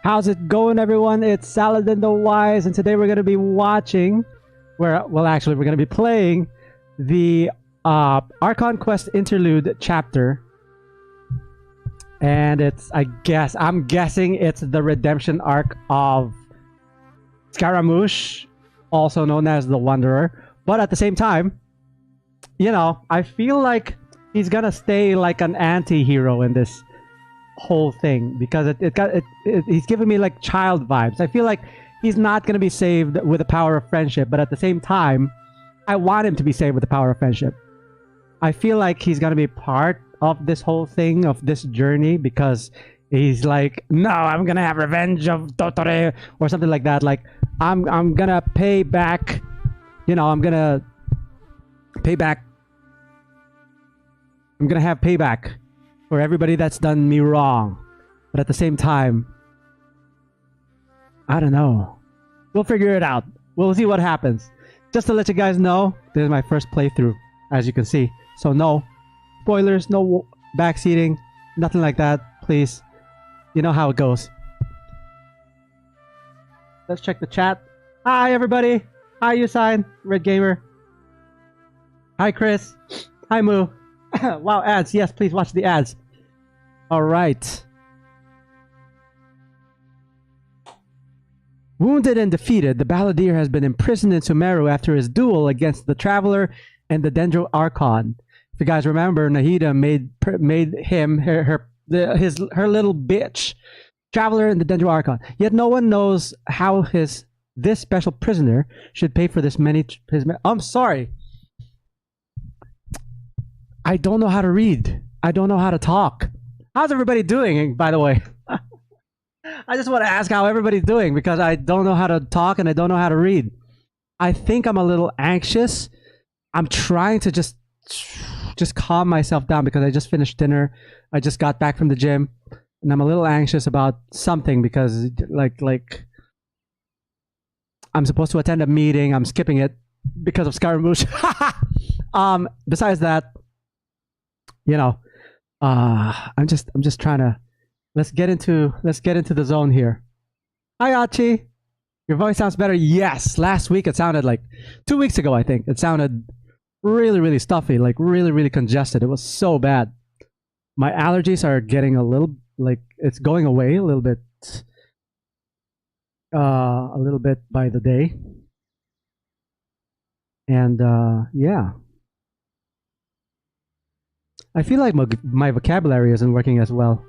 How's it going, everyone? It's Saladin the Wise, and today we're going to be watching, well, actually, we're going to be playing the Archon Quest Interlude chapter. And it's, I'm guessing it's the redemption arc of Scaramouche, also known as the Wanderer. But at the same time, you know, I feel like he's gonna stay like an anti-hero in this whole thing, because he's giving me like child vibes. I feel like he's not gonna be saved with the power of friendship, but at the same time, I want him to be saved with the power of friendship. I feel like he's gonna be part of this whole thing, of this journey, because he's like, no, I'm gonna have revenge of Dottore or something like that. Like, I'm gonna pay back, you know, I'm gonna pay back. I'm gonna have payback for everybody that's done me wrong. But at the same time, I don't know. We'll figure it out. We'll see what happens. Just to let you guys know, this is my first playthrough, as you can see. So no spoilers, no backseating, nothing like that, please. You know how it goes. Let's check the chat. Hi, everybody. Hi, Usain, Red Gamer. Hi, Chris. Hi, Moo. Wow, ads. Yes, please watch the ads. All right. Wounded and defeated, the Balladeer has been imprisoned in Sumeru after his duel against the Traveler and the Dendro Archon. If you guys remember, Nahida made him her little bitch, Traveler and the Dendro Archon. Yet no one knows how this special prisoner should pay for this I'm sorry. I don't know how to read. I don't know how to talk. How's everybody doing, by the way? I just want to ask how everybody's doing, because I don't know how to talk and I don't know how to read. I think I'm a little anxious. I'm trying to just calm myself down, because I just finished dinner. I just got back from the gym, and I'm a little anxious about something, because like I'm supposed to attend a meeting. I'm skipping it because of Scaramouche. Besides that, you know, I'm just trying to let's get into the zone here. Hi, Achi. Your voice sounds better. Yes, last week it sounded like 2 weeks ago. I think it sounded really stuffy, like really congested. It was so bad. My allergies are getting a little, like, it's going away a little bit by the day. And yeah, I feel like my vocabulary isn't working as well.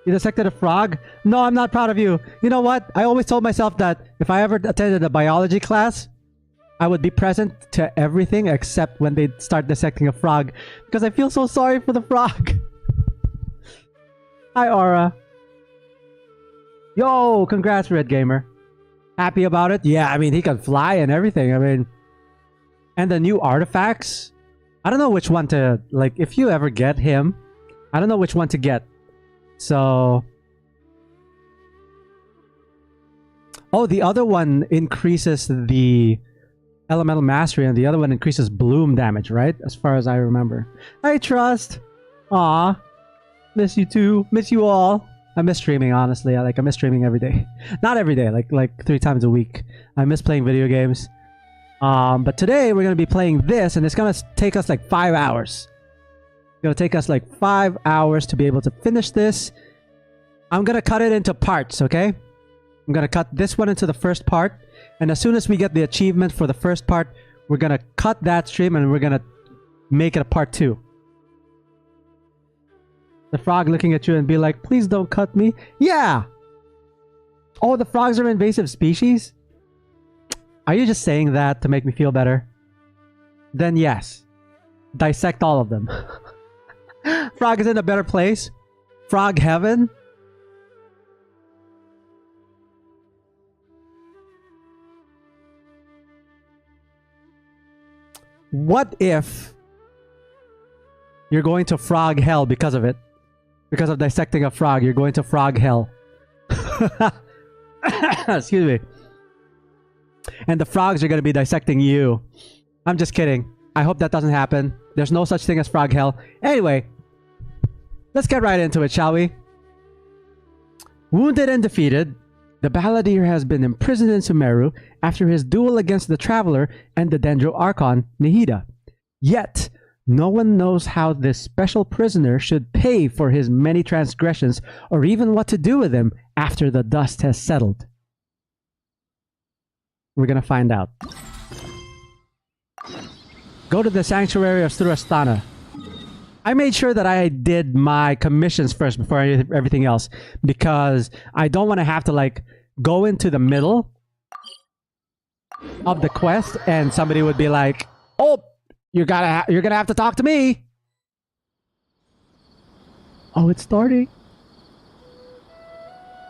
You dissected a frog? No, I'm not proud of you. You know what? I always told myself that if I ever attended a biology class, I would be present to everything except when they start dissecting a frog, because I feel so sorry for the frog. Hi, Aura. Yo, congrats, Red Gamer. Happy about it? Yeah, I mean, he can fly and everything. I mean, and the new artifacts. I don't know which one to, like, if you ever get him, I don't know which one to get. So, oh, the other one increases the elemental mastery, and the other one increases bloom damage, right? As far as I remember. I trust. Aw, miss you too. Miss you all. I miss streaming, honestly. I miss streaming every day. Not every day, like 3 times a week. I miss playing video games. But today we're gonna be playing this, and it's gonna take us like 5 hours. It's gonna take us like 5 hours to be able to finish this. I'm gonna cut it into parts, okay? I'm gonna cut this one into the first part, and as soon as we get the achievement for the first part, we're gonna cut that stream and we're gonna make it a part 2. The frog looking at you and be like, please don't cut me. Yeah! Oh, the frogs are invasive species? Are you just saying that to make me feel better? Then yes. Dissect all of them. Frog is in a better place. Frog heaven. What if you're going to frog hell because of it? Because of dissecting a frog, you're going to frog hell. Excuse me. And the frogs are going to be dissecting you. I'm just kidding. I hope that doesn't happen. There's no such thing as frog hell. Anyway, let's get right into it, shall we? Wounded and defeated, the Balladeer has been imprisoned in Sumeru after his duel against the Traveler and the Dendro Archon, Nahida. Yet, no one knows how this special prisoner should pay for his many transgressions or even what to do with him after the dust has settled. We're gonna find out. Go to the Sanctuary of Surastana. I made sure that I did my commissions first before everything else, because I don't want to have to like go into the middle of the quest and somebody would be like, "Oh, you're gonna have to talk to me." Oh, it's starting.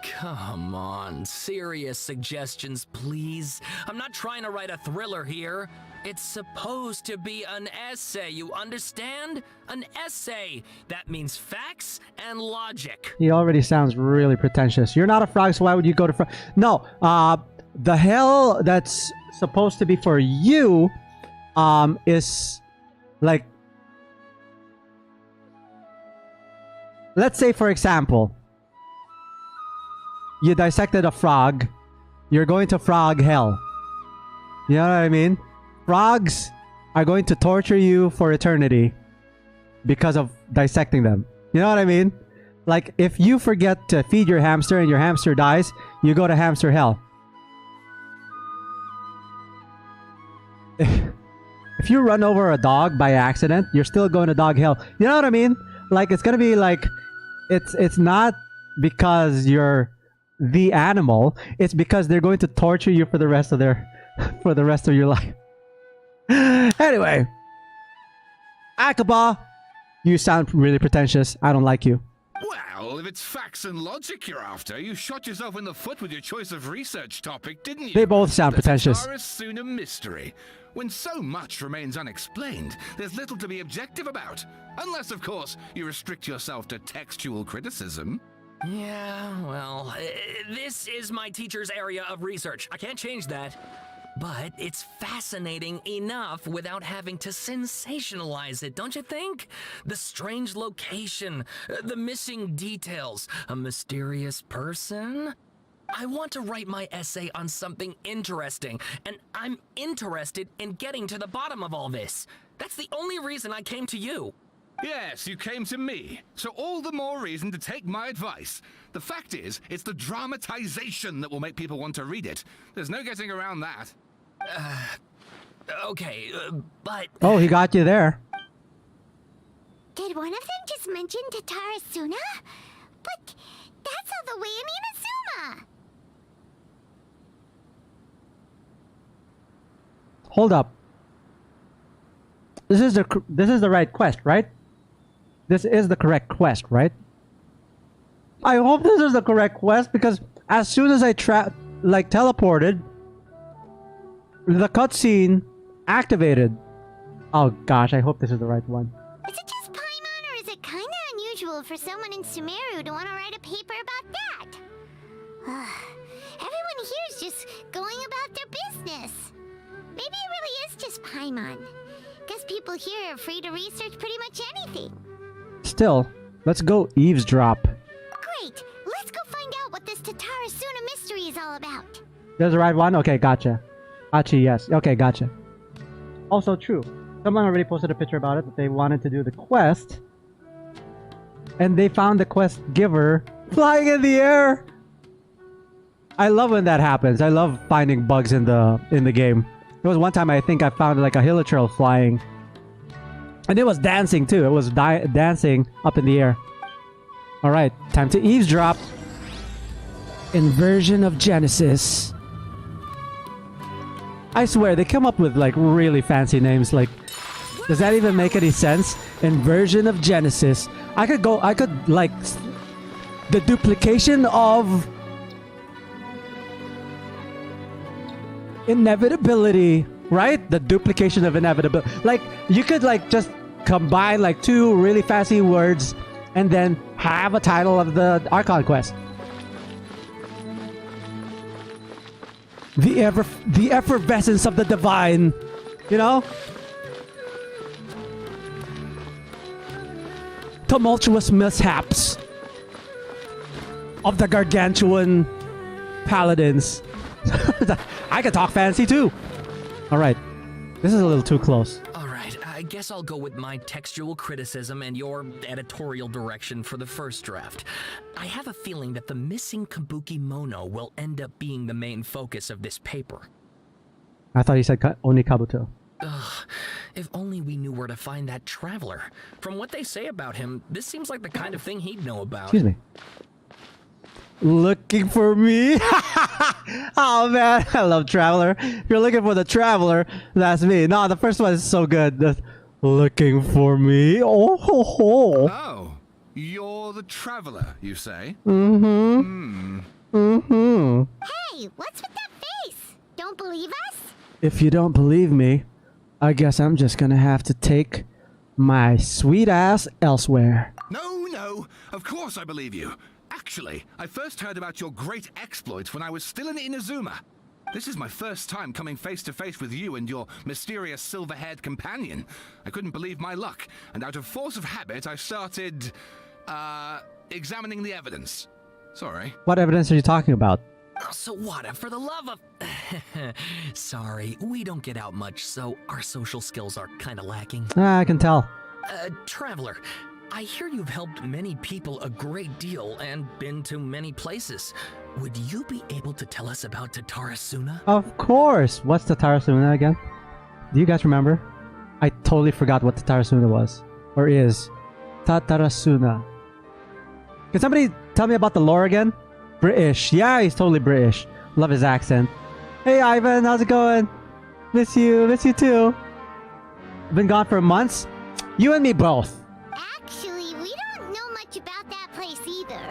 Come on, serious suggestions, please. I'm not trying to write a thriller here. It's supposed to be an essay, you understand? An essay. That means facts and logic. He already sounds really pretentious. You're not a frog, so why would you go to frog? No, the hell that's supposed to be for you, is like, let's say for example, you dissected a frog, you're going to frog hell. You know what I mean? Frogs are going to torture you for eternity because of dissecting them. You know what I mean? Like, if you forget to feed your hamster and your hamster dies, you go to hamster hell. If you run over a dog by accident, you're still going to dog hell. You know what I mean? Like, it's gonna be like, it's not because you're the animal, it's because they're going to torture you for the rest of your life. Anyway, Akaba, you sound really pretentious. I don't like you. Well, if it's facts and logic you're after, you shot yourself in the foot with your choice of research topic, didn't you? They both sound pretentious. The Tatar is soon a mystery. When so much remains unexplained, there's little to be objective about. Unless, of course, you restrict yourself to textual criticism. Yeah, well, this is my teacher's area of research. I can't change that. But it's fascinating enough without having to sensationalize it, don't you think? The strange location, the missing details, a mysterious person. I want to write my essay on something interesting, and I'm interested in getting to the bottom of all this. That's the only reason I came to you. Yes, you came to me, so all the more reason to take my advice. The fact is, it's the dramatization that will make people want to read it. There's no getting around that. Okay, but... Oh, he got you there. Did one of them just mention Tatarasuna? But that's all the way in Inazuma! Hold up. This is the right quest, right? This is the correct quest, right? I hope this is the correct quest, because as soon as I teleported, the cutscene activated. Oh gosh, I hope this is the right one. Is it just Paimon, or is it kinda unusual for someone in Sumeru to want to write a paper about that? Everyone here's just going about their business. Maybe it really is just Paimon. Guess people here are free to research pretty much anything. Still, let's go eavesdrop. Great! Let's go find out what this Tatarasuna mystery is all about. There's the right one? Okay, gotcha. Gotcha, yes. Okay, gotcha. Also true. Someone already posted a picture about it, that they wanted to do the quest. And they found the quest giver flying in the air! I love when that happens. I love finding bugs in the game. There was one time I think I found like a hilichurl flying. And it was dancing too. It was dancing up in the air. Alright, time to eavesdrop. Inversion of Genesis. I swear, they come up with like really fancy names. Like, does that even make any sense? Inversion of Genesis. I could like the duplication of inevitability, right? The duplication of inevitability. Like, you could like just combine like two really fancy words and then have a title of the Archon quest. The effervescence of the divine, you know? Tumultuous mishaps. of the gargantuan paladins. I can talk fancy too. All right, this is a little too close. All right, I guess I'll go with my textual criticism and your editorial direction for the first draft. I have a feeling that the missing Kabuki Mono will end up being the main focus of this paper. I thought you said only Kabuto. Ugh, if only we knew where to find that traveler. From what they say about him, this seems like the kind of thing he'd know about. Excuse me. Looking for me? Oh man, I love Traveler. If you're looking for the Traveler, that's me. No, the first one is so good. Looking for me? Oh ho ho. Oh, you're the traveler, you say? Mm-hmm. Mm-hmm. Hey, what's with that face? Don't believe us? If you don't believe me, I guess I'm just gonna have to take my sweet ass elsewhere. No, of course I believe you. Actually, I first heard about your great exploits when I was still in Inazuma. This is my first time coming face to face with you and your mysterious silver-haired companion. I couldn't believe my luck, and out of force of habit, I started, examining the evidence. Sorry. What evidence are you talking about? Oh, Sawada, for the love of... Sorry, we don't get out much, so our social skills are kind of lacking. I can tell. Traveler, I hear you've helped many people a great deal and been to many places. Would you be able to tell us about Tatarasuna? Of course! What's Tatarasuna again? Do you guys remember? I totally forgot what Tatarasuna was. Or is. Tatarasuna. Can somebody tell me about the lore again? British. Yeah, he's totally British. Love his accent. Hey Ivan, how's it going? Miss you too. Been gone for months? You and me both. Actually, we don't know much about that place either.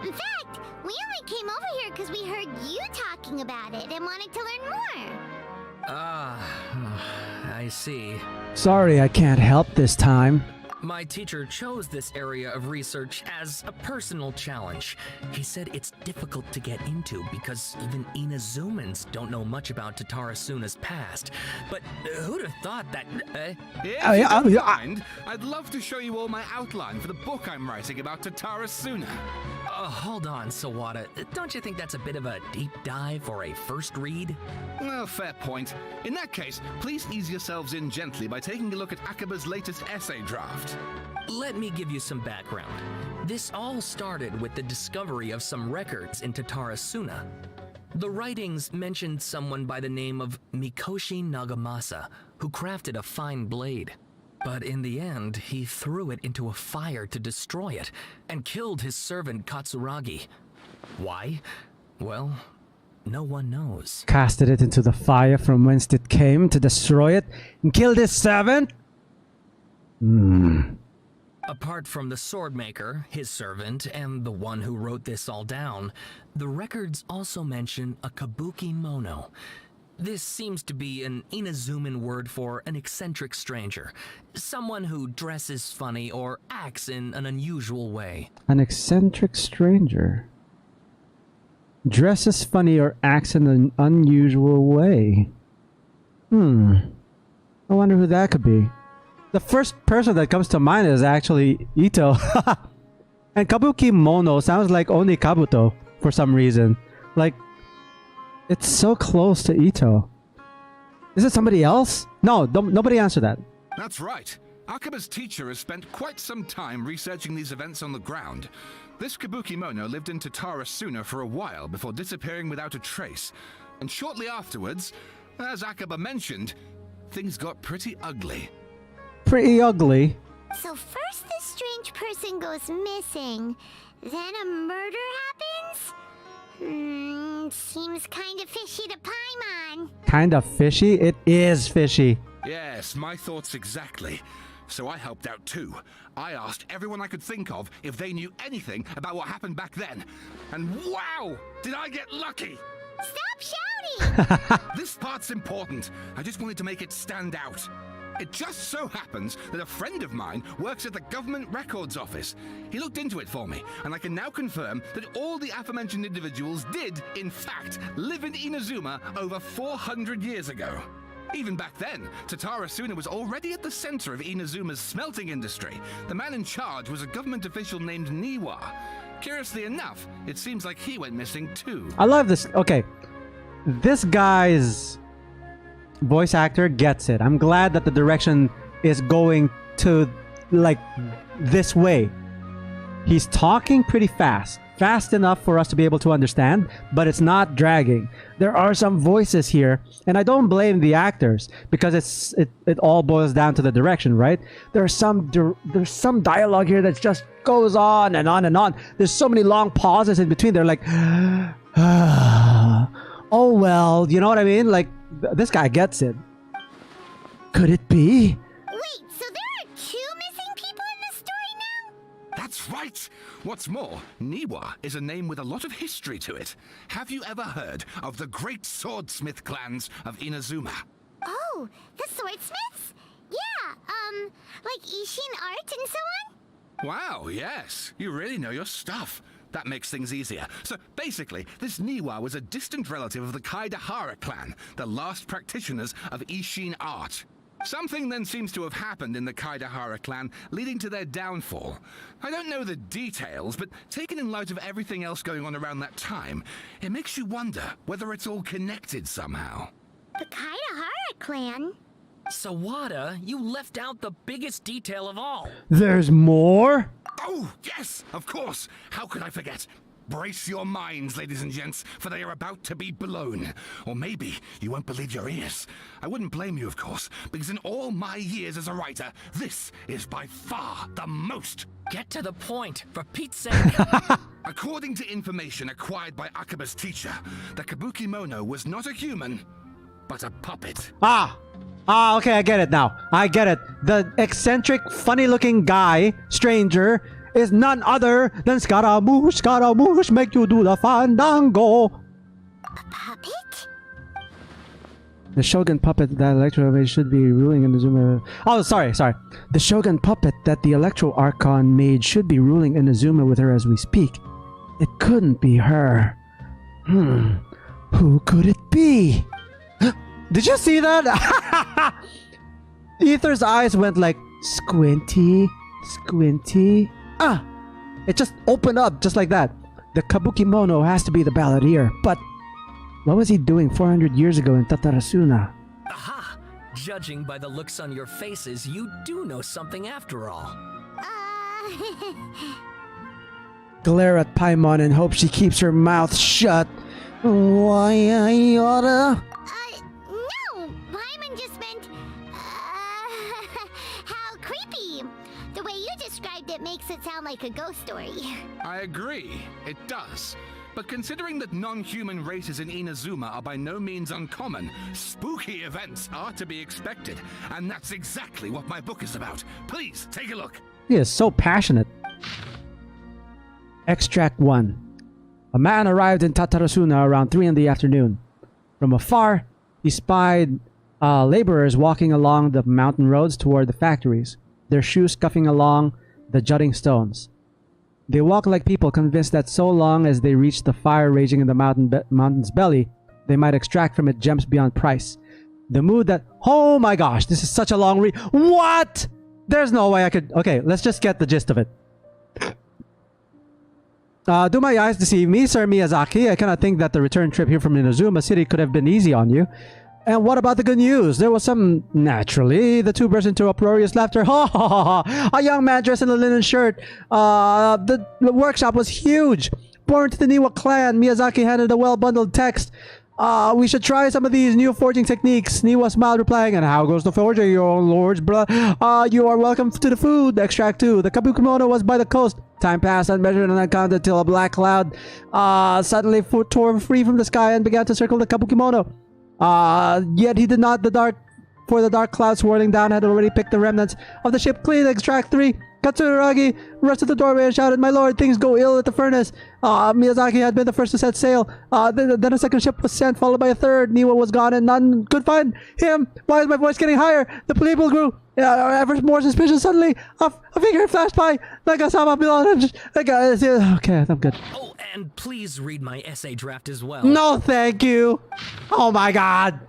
In fact, we only came over here because we heard you talking about it and wanted to learn more. I see. Sorry, I can't help this time. My teacher chose this area of research as a personal challenge. He said it's difficult to get into because even Inazumans don't know much about Tatarasuna's past. But who'd have thought that... If you don't mind, I'd love to show you all my outline for the book I'm writing about Tatarasuna. Hold on, Sawada. Don't you think that's a bit of a deep dive or a first read? Well, fair point. In that case, please ease yourselves in gently by taking a look at Akaba's latest essay draft. Let me give you some background. This all started with the discovery of some records in Tatarasuna. The writings mentioned someone by the name of Mikoshi Nagamasa, who crafted a fine blade. But in the end, he threw it into a fire to destroy it, and killed his servant Katsuragi. Why? Well, no one knows. Casted it into the fire from whence it came to destroy it and killed his servant? Apart from the swordmaker, his servant, and the one who wrote this all down, the records also mention a kabuki mono. This seems to be an Inazuman word for an eccentric stranger, someone who dresses funny or acts in an unusual way. An eccentric stranger. Dresses funny or acts in an unusual way. I wonder who that could be. The first person that comes to mind is actually Ito. And Kabuki Mono sounds like only Kabuto for some reason. Like, it's so close to Ito. Is it somebody else? No, nobody answer that. That's right. Akaba's teacher has spent quite some time researching these events on the ground. This Kabuki Mono lived in Tatarasuna for a while before disappearing without a trace. And shortly afterwards, as Akaba mentioned, things got pretty ugly. Pretty ugly. So first this strange person goes missing, then a murder happens? Seems kinda fishy to Paimon. Kinda fishy? It is fishy. Yes, my thoughts exactly. So I helped out too. I asked everyone I could think of if they knew anything about what happened back then. And wow, did I get lucky! Stop shouting! This part's important. I just wanted to make it stand out. It just so happens that a friend of mine works at the government records office. He looked into it for me, and I can now confirm that all the aforementioned individuals did, in fact, live in Inazuma over 400 years ago. Even back then, Tatarasuna was already at the center of Inazuma's smelting industry. The man in charge was a government official named Niwa. Curiously enough, it seems like he went missing too. I love this. Okay. This guy's voice actor gets it. I'm glad that the direction is going to like this way. He's talking pretty fast. Fast enough for us to be able to understand, but it's not dragging. There are some voices here, and I don't blame the actors because it all boils down to the direction, right? There's some dialogue here that just goes on and on and on. There's so many long pauses in between. They're like, oh well, you know what I mean? Like this guy gets it. Could it be? Wait, so there are 2 missing people in this story now? That's right! What's more, Niwa is a name with a lot of history to it. Have you ever heard of the great swordsmith clans of Inazuma? Oh, the swordsmiths? Yeah, like Ishin art and so on? Wow, yes. You really know your stuff. That makes things easier. So basically, this Niwa was a distant relative of the Kaidahara clan, the last practitioners of Ishin art. Something then seems to have happened in the Kaidahara clan, leading to their downfall. I don't know the details, but taken in light of everything else going on around that time, it makes you wonder whether it's all connected somehow. The Kaidahara clan? Sawada, you left out the biggest detail of all. There's more? Oh, yes, of course. How could I forget? Brace your minds, ladies and gents, for they are about to be blown. Or maybe you won't believe your ears. I wouldn't blame you, of course, because in all my years as a writer, this is by far the most. Get to the point, for Pete's sake. According to information acquired by Akaba's teacher, the Kabuki Mono was not a human, but a puppet. Okay, I get it now. I get it. The eccentric, funny-looking guy, stranger, is none other than Scaramouche. Scaramouche, make you do the fandango. A puppet? The Shogun puppet that Electro should be ruling in the Zuma. Oh, sorry. The Shogun puppet that the Electro Archon made should be ruling in Inazuma with her as we speak. It couldn't be her. Who could it be? Did you see that? Ether's eyes went like squinty. It just opened up just like that. The Kabuki Mono has to be the Balladeer, but what was he doing 400 years ago in Tatarasuna? Aha! Judging by the looks on your faces, you do know something after all. Glare at Paimon and hope she keeps her mouth shut. Why, I oughta... No! Paimon just meant... how creepy! The way you described it makes it sound like a ghost story. I agree, it does. But considering that non-human races in Inazuma are by no means uncommon, spooky events are to be expected. And that's exactly what my book is about. Please, take a look. He is so passionate. Extract 1. A man arrived in Tatarasuna around 3 in the afternoon. From afar, he spied laborers walking along the mountain roads toward the factories, their shoes scuffing along the jutting stones. They walked like people, convinced that so long as they reached the fire raging in the mountain's belly, they might extract from it gems beyond price. The mood that... Oh my gosh, this is such a long read. What? There's no way I could... Okay, let's just get the gist of it. Do my eyes deceive me, Sir Miyazaki? I cannot think that the return trip here from Inazuma City could have been easy on you. And what about the good news? There was some... Naturally, the two burst into uproarious laughter. Ha ha ha ha! A young man dressed in a linen shirt. The workshop was huge. Born to the Niwa clan, Miyazaki handed a well-bundled text. We should try some of these new forging techniques. Niwa smiled, replying, and how goes the forging, your lords, bruh? You are welcome to the food. Extract 2. The Kabuki was by the coast. Time passed unmeasured and uncounted till a black cloud suddenly tore free from the sky and began to circle the Kabuki. Yet he did not. The dark cloud swirling down had already picked the remnants of the ship clean. Extract 3. Katsuragi rushed to the doorway and shouted, "My lord, things go ill at the furnace." Miyazaki had been the first to set sail. Then a second ship was sent, followed by a third. Niwa was gone and none could find him. Why is my voice getting higher? The people grew ever more suspicious. Suddenly, a figure flashed by. Nagasama belonged. Okay, I'm good. Oh, and please read my essay draft as well. No, thank you. Oh my god.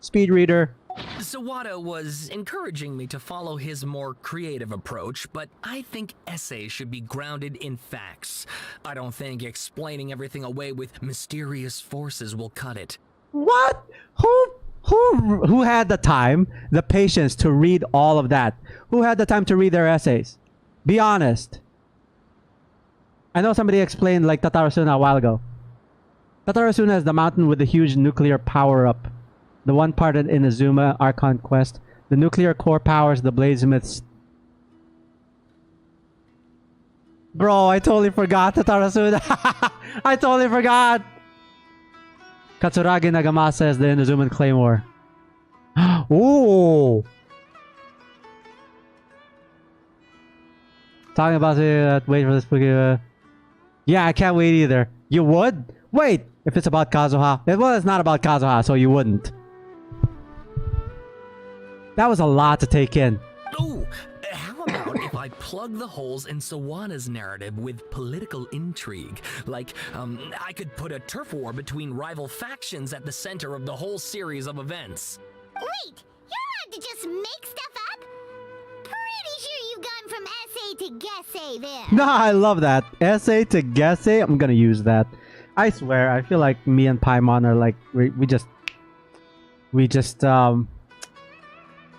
Speed reader. Sawada was encouraging me to follow his more creative approach, but I think essays should be grounded in facts. I don't think explaining everything away with mysterious forces will cut it. What? Who had the time, the patience to read all of that? Who had the time to read their essays? Be honest. I know somebody explained like Tatarasuna a while ago. Tatarasuna is the mountain with the huge nuclear power-up. The one part in Inazuma Archon quest. The nuclear core powers the Bladesmiths. Bro, I totally forgot Tatarasuna. I totally forgot. Katsuragi Nagamasa is the Inazuman Claymore. Ooh. Talking about wait for this. Yeah, I can't wait either. You would? Wait, if it's about Kazuha. Well, it's not about Kazuha, so you wouldn't. That was a lot to take in. Oh, how about if I plug the holes in Sawada's narrative with political intrigue? Like, I could put a turf war between rival factions at the center of the whole series of events. Wait, you're allowed to just make stuff up? Pretty sure you've gone from essay to guessay there. No, I love that. Essay to guessay. I'm gonna use that. I swear, I feel like me and Paimon are like, we just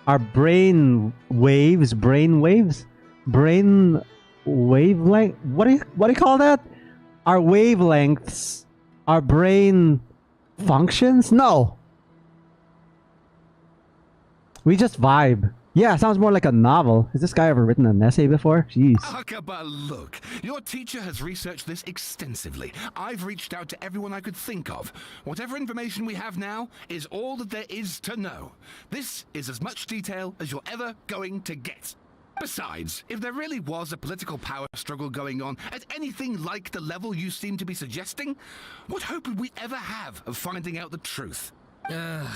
our brain wavelength, what do you call that? Our wavelengths, our brain functions? No. We just vibe. Yeah, sounds more like a novel. Has this guy ever written an essay before? Jeez. Akaba, look. Your teacher has researched this extensively. I've reached out to everyone I could think of. Whatever information we have now is all that there is to know. This is as much detail as you're ever going to get. Besides, if there really was a political power struggle going on at anything like the level you seem to be suggesting, what hope would we ever have of finding out the truth?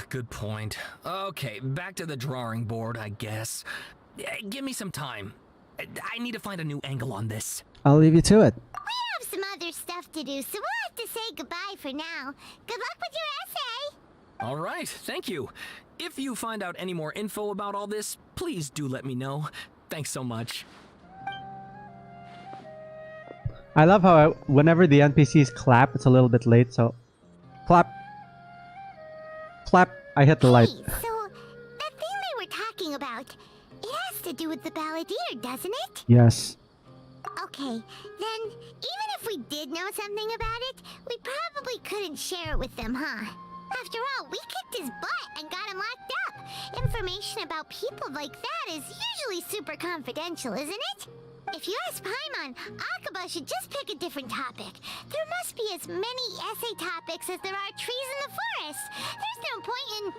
Good point. Okay, back to the drawing board, I guess. Give me some time. I need to find a new angle on this. I'll leave you to it. We have some other stuff to do, so we'll have to say goodbye for now. Good luck with your essay. All right, thank you. If you find out any more info about all this, please do let me know. Thanks so much. I love how whenever the NPCs clap, it's a little bit late, so clap. Clap. I hit the light. Hey, so that thing they were talking about, it has to do with the Balladeer, doesn't it? Yes. Okay, then even if we did know something about it, we probably couldn't share it with them, huh? After all, we kicked his butt and got him locked up. Information about people like that is usually super confidential, isn't it? If you ask Paimon, Akaba should just pick a different topic. There must be as many essay topics as there are trees in the forest. There's no point in...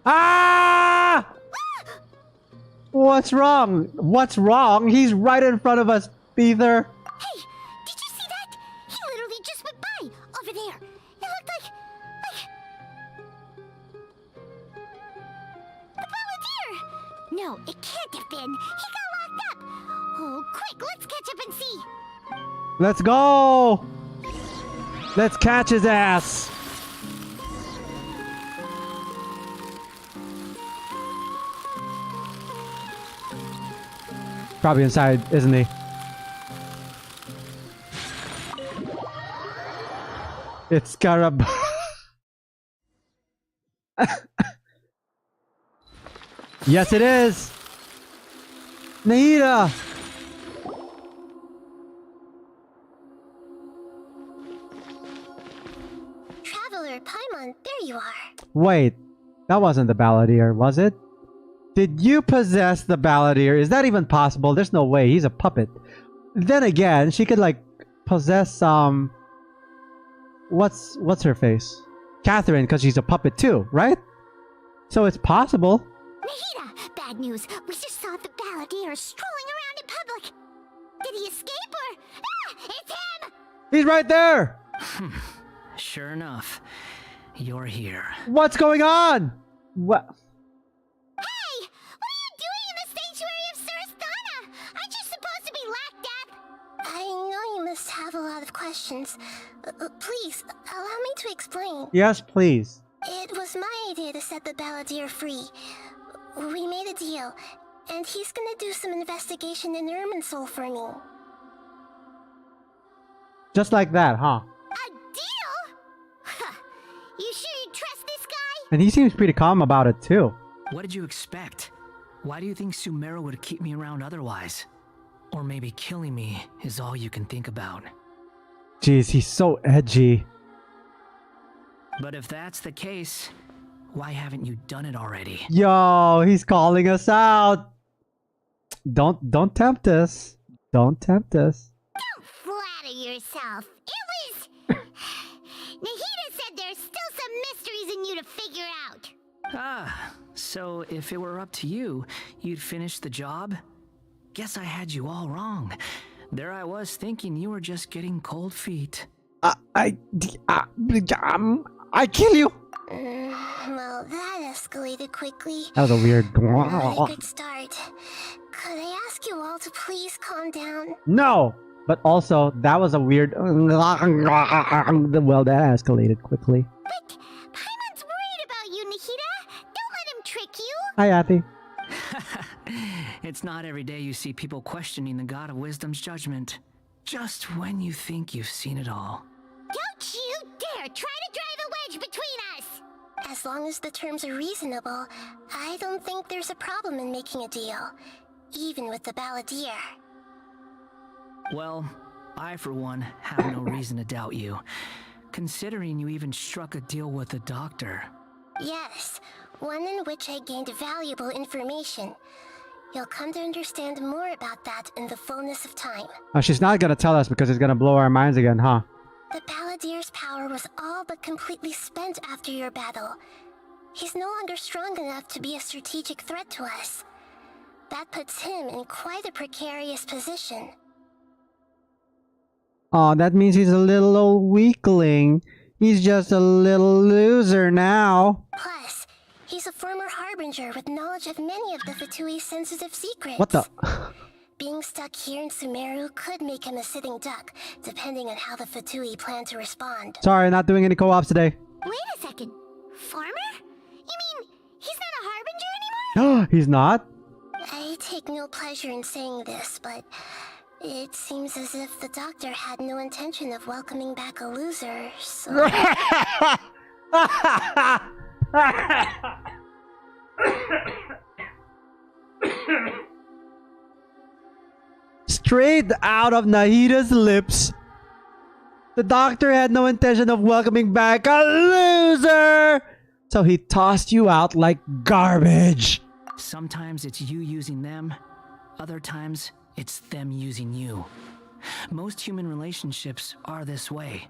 Ah! What's wrong? What's wrong? He's right in front of us, Peter. Hey, did you see that? He literally just went by, over there. It looked like... the Balladeer! No, it can't have been. He got locked up. Oh, quick, let's catch up and see. Let's go! Let's catch his ass! Probably inside, isn't he? It's Scaramouche. Yes, it is! Nahida! Traveler, Paimon, there you are. Wait, that wasn't the Balladeer, was it? Did you possess the Balladeer? Is that even possible? There's no way. He's a puppet. Then again, she could like possess what's her face? Catherine, because she's a puppet too, right? So it's possible. Nahida, bad news. We just saw the Balladeer strolling around in public. Did he escape or... Ah, it's him! He's right there! Sure enough, you're here. What's going on? What? Hey! What are you doing in the sanctuary of Surasthana? Aren't you supposed to be locked up? I know you must have a lot of questions. Please, allow me to explain. Yes, please. It was my idea to set the Balladeer free. We made a deal, and he's gonna do some investigation in Irminsul for me. Just like that, huh? A deal? Huh. You sure you trust this guy? And he seems pretty calm about it too. What did you expect? Why do you think Sumeru would keep me around otherwise? Or maybe killing me is all you can think about. Jeez, he's so edgy. But if that's the case, why haven't you done it already? Yo, he's calling us out. Don't tempt us. Don't tempt us. Don't flatter yourself. It was... Nahida said there's still some mysteries in you to figure out. Ah, so if it were up to you, you'd finish the job? Guess I had you all wrong. There I was thinking you were just getting cold feet. I kill you. Well, that escalated quickly. That was a weird. Not a good start. Could I ask you all to please calm down? No, but also that was a weird. Well, that escalated quickly. But Paimon's worried about you, Nahida. Don't let him trick you. Hi, Ati. It's not every day you see people questioning the God of Wisdom's judgment. Just when you think you've seen it all. Don't you dare try to drive a wedge between us. As long as the terms are reasonable, I don't think there's a problem in making a deal. Even with the Balladeer. Well, I for one have no reason to doubt you, considering you even struck a deal with the doctor. Yes, one in which I gained valuable information. You'll come to understand more about that in the fullness of time. Oh, she's not gonna tell us because it's gonna blow our minds again, huh? The Balladeer's power was all but completely spent after your battle. He's no longer strong enough to be a strategic threat to us. That puts him in quite a precarious position. Oh, that means he's a little old weakling. He's just a little loser now. Plus, he's a former Harbinger with knowledge of many of the Fatui's sensitive secrets. What the? Being stuck here in Sumeru could make him a sitting duck, depending on how the Fatui plan to respond. Sorry, not doing any co-ops today. Wait a second. Farmer? You mean he's not a Harbinger anymore? He's not? I take no pleasure in saying this, but it seems as if the doctor had no intention of welcoming back a loser, so... Straight out of Nahida's lips. The doctor had no intention of welcoming back a loser. So he tossed you out like garbage. Sometimes it's you using them, other times it's them using you. Most human relationships are this way.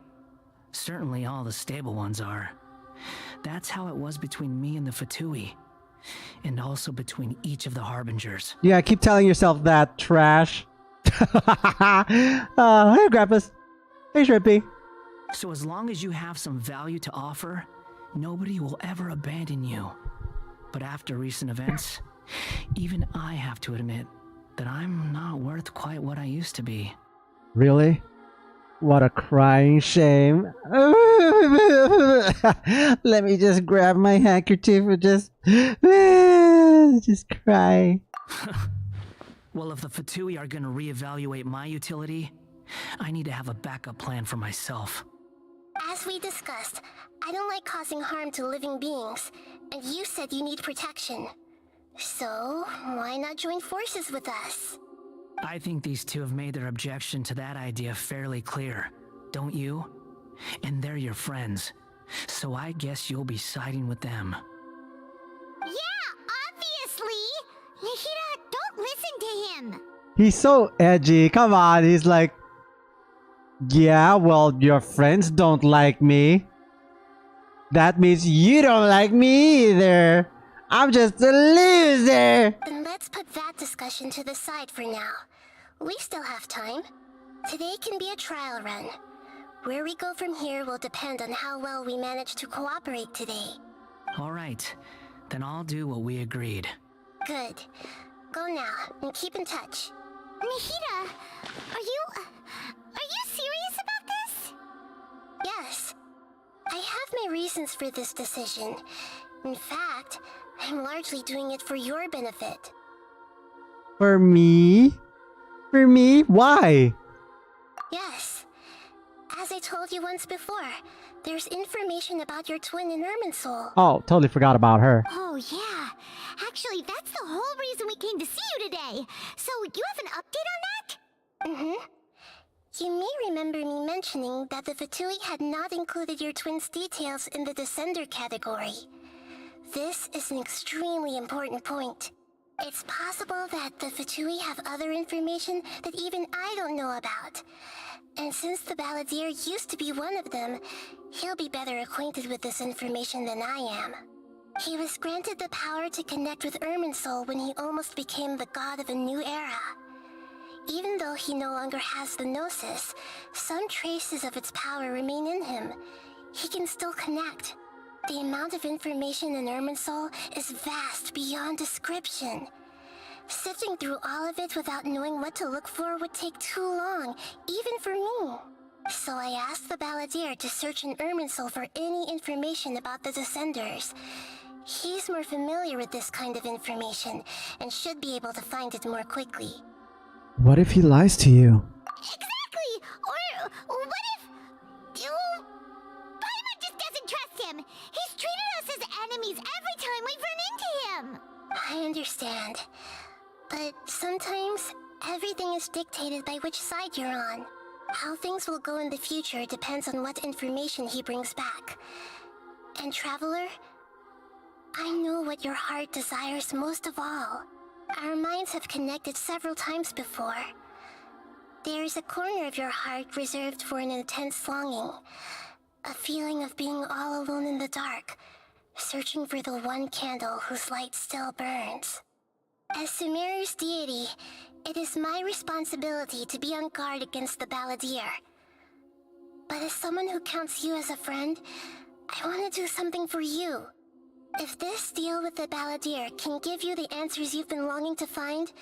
Certainly all the stable ones are. That's how it was between me and the Fatui. And also between each of the Harbingers. Yeah, keep telling yourself that, trash. Hey, Grappas. Hey, Shrimpy. So as long as you have some value to offer, nobody will ever abandon you. But after recent events, even I have to admit that I'm not worth quite what I used to be. Really? What a crying shame. Let me just grab my handkerchief and just cry. Well, if the Fatui are gonna reevaluate my utility, I need to have a backup plan for myself. As we discussed, I don't like causing harm to living beings, and you said you need protection. So, why not join forces with us? I think these two have made their objection to that idea fairly clear, don't you? And they're your friends, so I guess you'll be siding with them. Yeah, obviously. Nahida, don't listen to him. He's so edgy. Come on, he's like, yeah, well, your friends don't like me. That means you don't like me either. I'm just a loser. Then let's put that discussion to the side for now. We still have time. Today can be a trial run. Where we go from here will depend on how well we manage to cooperate today. All right, then I'll do what we agreed. Good. Go now, and keep in touch. Nahida, are you serious about this? Yes. I have my reasons for this decision. In fact, I'm largely doing it for your benefit. For me? For me? Why? Yes. As I told you once before, there's information about your twin in Irminsul. Oh, totally forgot about her. Oh, yeah. Actually, that's the whole reason we came to see you today. So, you have an update on that? Mm-hmm. You may remember me mentioning that the Fatui had not included your twin's details in the Descender category. This is an extremely important point. It's possible that the Fatui have other information that even I don't know about. And since the Balladeer used to be one of them, he'll be better acquainted with this information than I am. He was granted the power to connect with Irminsul when he almost became the god of a new era. Even though he no longer has the Gnosis, some traces of its power remain in him. He can still connect. The amount of information in Irminsul is vast beyond description. Sifting through all of it without knowing what to look for would take too long, even for me. So I asked the Balladeer to search in Irminsul for any information about the Descenders. He's more familiar with this kind of information, and should be able to find it more quickly. What if he lies to you? Exactly! Or what if... Paimon just doesn't trust him! He's treated us as enemies every time we've run into him! I understand. But sometimes, everything is dictated by which side you're on. How things will go in the future depends on what information he brings back. And Traveler, I know what your heart desires most of all. Our minds have connected several times before. There's a corner of your heart reserved for an intense longing. A feeling of being all alone in the dark, searching for the one candle whose light still burns. As Sumeru's deity, it is my responsibility to be on guard against the Balladeer. But as someone who counts you as a friend, I want to do something for you. If this deal with the Balladeer can give you the answers you've been longing to find,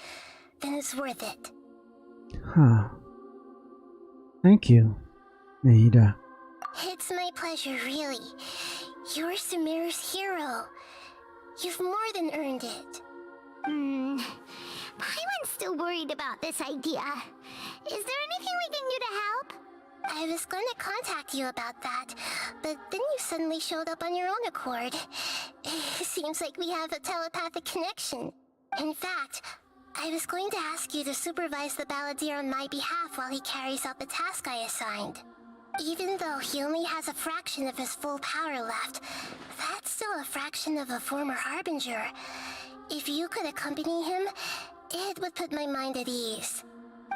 then it's worth it. Huh. Thank you, Nahida. It's my pleasure, really. You're Sumeru's hero. You've more than earned it. Paimon's still worried about this idea. Is there anything we can do to help? I was going to contact you about that, but then you suddenly showed up on your own accord. It seems like we have a telepathic connection. In fact, I was going to ask you to supervise the Balladeer on my behalf while he carries out the task I assigned. Even though he only has a fraction of his full power left, that's still a fraction of a former Harbinger. If you could accompany him, it would put my mind at ease.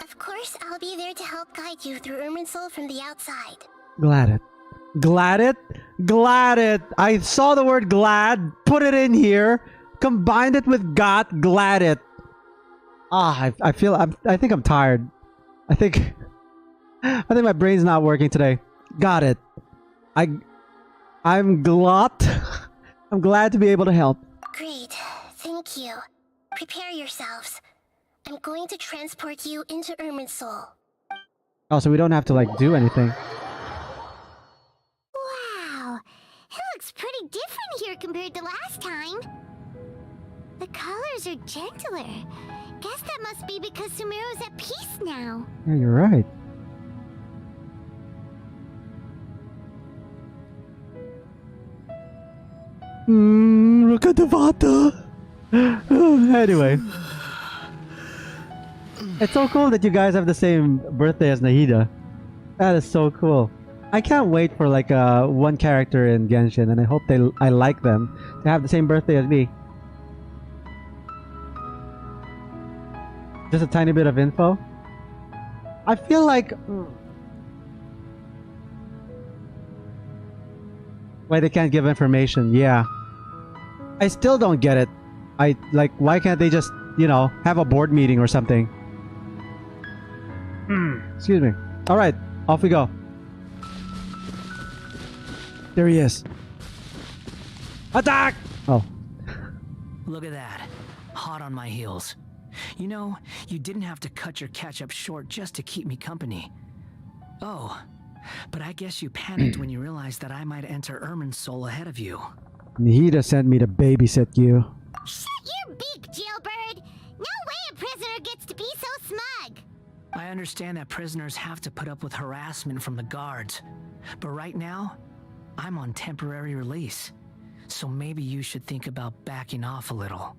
Of course, I'll be there to help guide you through Irminsul from the outside. Glad it. Glad it? Glad it. I saw the word glad, put it in here, combined it with got, glad it. I think I'm tired. I think my brain's not working today. Got it. I'm glad to be able to help. Great. Thank you. Prepare yourselves. I'm going to transport you into Irminsul. Oh, so we don't have to, like, do anything. Wow! It looks pretty different here compared to last time. The colors are gentler. Guess that must be because Sumeru's at peace now. Yeah, you're right. Look at the water. Anyway. It's so cool that you guys have the same birthday as Nahida. That is so cool. I can't wait for like one character in Genshin, and I hope I like them to have the same birthday as me. Just a tiny bit of info. I feel like... Why they can't give information? Yeah. I still don't get it. Why can't they just, you know, have a board meeting or something? Excuse me. Alright, off we go. There he is. Attack! Oh. Look at that. Hot on my heels. You know, you didn't have to cut your catch-up short just to keep me company. Oh, but I guess you panicked when you realized that I might enter Irminsul ahead of you. Nahida sent me to babysit you. Shut your beak, jailbird! No way a prisoner gets to be so smug! I understand that prisoners have to put up with harassment from the guards, but right now, I'm on temporary release, so maybe you should think about backing off a little.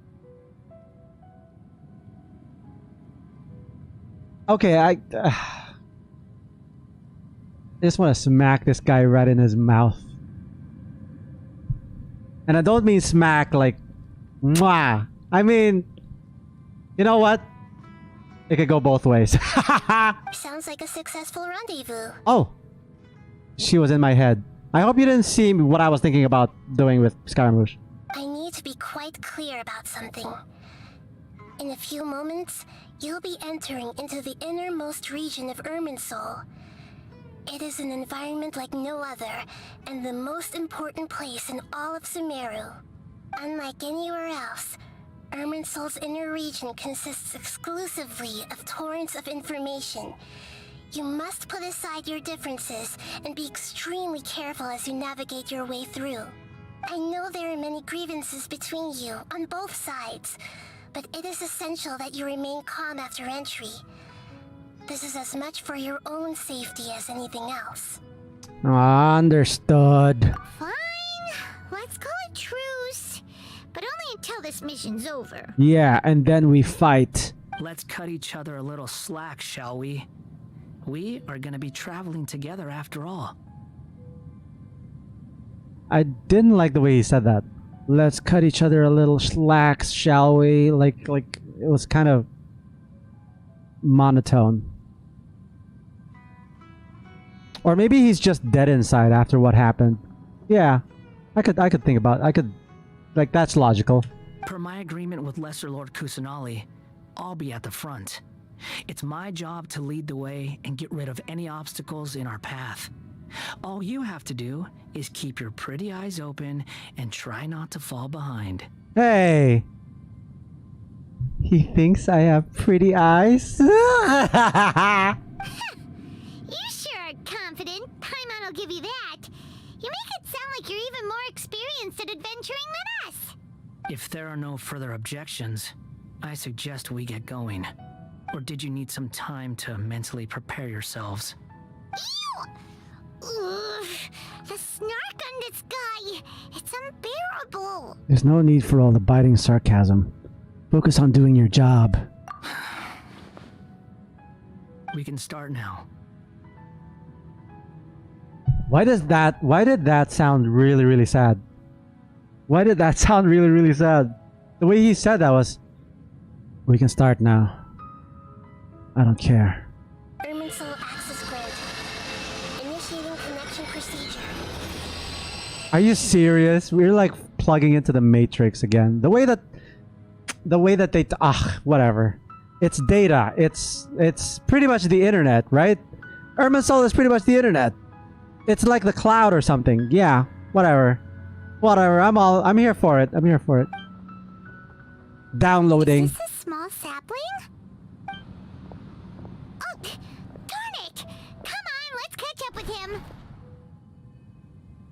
Okay, I just want to smack this guy right in his mouth. And I don't mean smack like mwah. I mean, you know what? It could go both ways. Sounds like a successful rendezvous. Oh, she was in my head. I hope you didn't see what I was thinking about doing with Scaramouche. I need to be quite clear about something. In a few moments, you'll be entering into the innermost region of Irminsul. It is an environment like no other, and the most important place in all of Sumeru. Unlike anywhere else, Irminsul's inner region consists exclusively of torrents of information. You must put aside your differences and be extremely careful as you navigate your way through. I know there are many grievances between you on both sides, but it is essential that you remain calm after entry. This is as much for your own safety as anything else. Understood. Fine, let's call it truce. But only until this mission's over. Yeah, and then we fight. Let's cut each other a little slack, shall we? We are gonna be traveling together after all. I didn't like the way he said that. Let's cut each other a little slack, shall we? Like it was kind of monotone. Or maybe he's just dead inside after what happened. Yeah, I could think about. Like that's logical. Per my agreement with Lesser Lord Kusanali, I'll be at the front. It's my job to lead the way and get rid of any obstacles in our path. All you have to do is keep your pretty eyes open and try not to fall behind. Hey! He thinks I have pretty eyes? You sure are confident. Paimon will give you that. You make it sound like you're even more experienced at adventuring than us. If there are no further objections, I suggest we get going. Or did you need some time to mentally prepare yourselves? Ew! Ugh, the snark on this guy, it's unbearable. There's no need for all the biting sarcasm. Focus on doing your job. We can start now. Why did that sound really, really sad? Why did that sound really, really sad? The way he said that was, we can start now. I don't care. Irminsul access granted. Initiating connection procedure. Are you serious? We're like plugging into the Matrix again. The way that they whatever. It's data. It's pretty much the internet, right? Irminsul is pretty much the internet. It's like the cloud or something. Yeah, whatever. I'm here for it. Downloading. Is this a small sapling? Oh, darn it! Come on, let's catch up with him.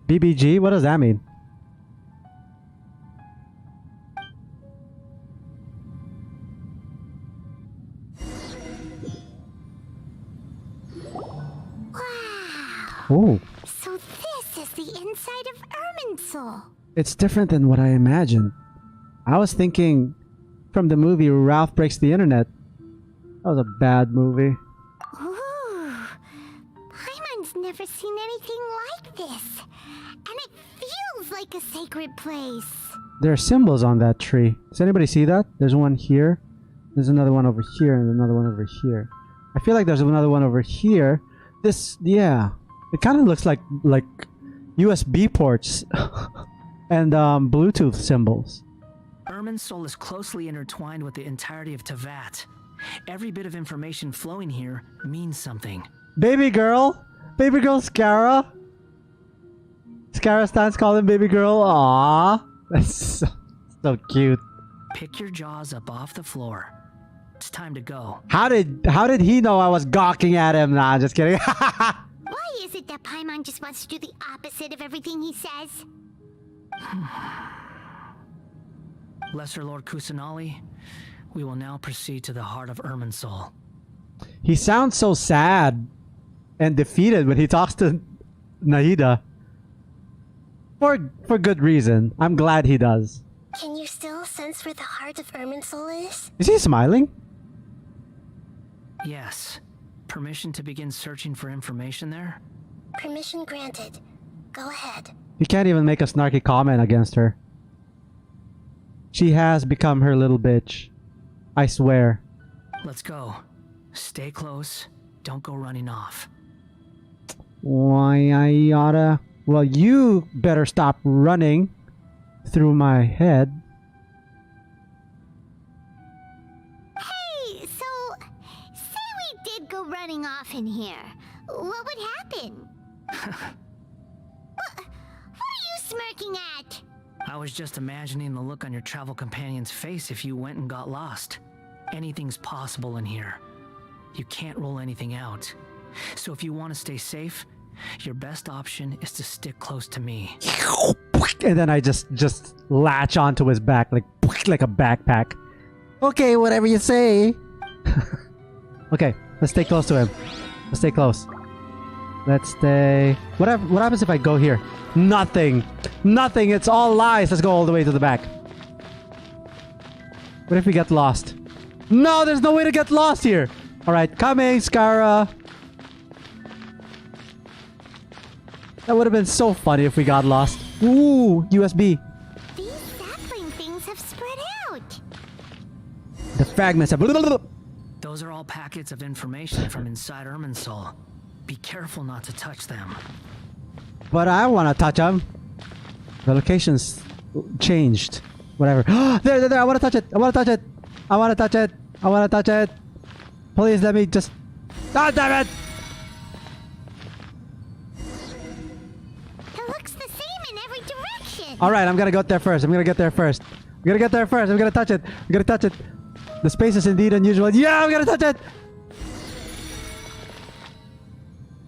BBG? What does that mean? Wow. Oh. So this is the inside of Irminsul. It's different than what I imagined. I was thinking from the movie Ralph Breaks the Internet. That was a bad movie. Ooh. Paimon's never seen anything like this. And it feels like a sacred place. There are symbols on that tree. Does anybody see that? There's one here. There's another one over here and another one over here. I feel like there's another one over here. Yeah. It kind of looks like USB ports and Bluetooth symbols. Irminsul is closely intertwined with the entirety of Tevat. Every bit of information flowing here means something. Baby girl Scara. Scara stands calling baby girl. Aww. That's so cute. Pick your jaws up off the floor. It's time to go. How did he know I was gawking at him? Nah, just kidding. Why is it that Paimon just wants to do the opposite of everything he says? Lesser Lord Kusanali, we will now proceed to the heart of Irminsul. He sounds so sad and defeated when he talks to Nahida. For good reason. I'm glad he does. Can you still sense where the heart of Irminsul is? Is he smiling? Yes. Permission to begin searching for information there? Permission granted. Go ahead. He can't even make a snarky comment against her. She has become her little bitch. I swear. Let's go. Stay close. Don't go running off. Why I oughta... Well, you better stop running through my head. Hey, so say we did go running off in here. What would happen? What are you smirking at? I was just imagining the look on your travel companion's face if you went and got lost. Anything's possible in here. You can't rule anything out. So if you want to stay safe, your best option is to stick close to me. And then I just latch onto his back like a backpack. Okay, whatever you say. Okay, let's stay close to him. Let's stay close. Let's stay... What happens if I go here? Nothing. Nothing. It's all lies. Let's go all the way to the back. What if we get lost? No, there's no way to get lost here. Alright, coming, Skara. That would have been so funny if we got lost. Ooh, USB. These sapling things have spread out. The fragments have... Those are all packets of information from inside Irminsul. Be careful not to touch them. But I want to touch them. The location's changed. Whatever. There. I want to touch it. I want to touch it. I want to touch it. I want to touch it. Please let me just... Ah, damn it! It looks the same in every direction. Alright, I'm gonna go there first. I'm gonna get there first. I'm gonna get there first. I'm gonna touch it. I'm gonna touch it. The space is indeed unusual. Yeah, I'm gonna touch it!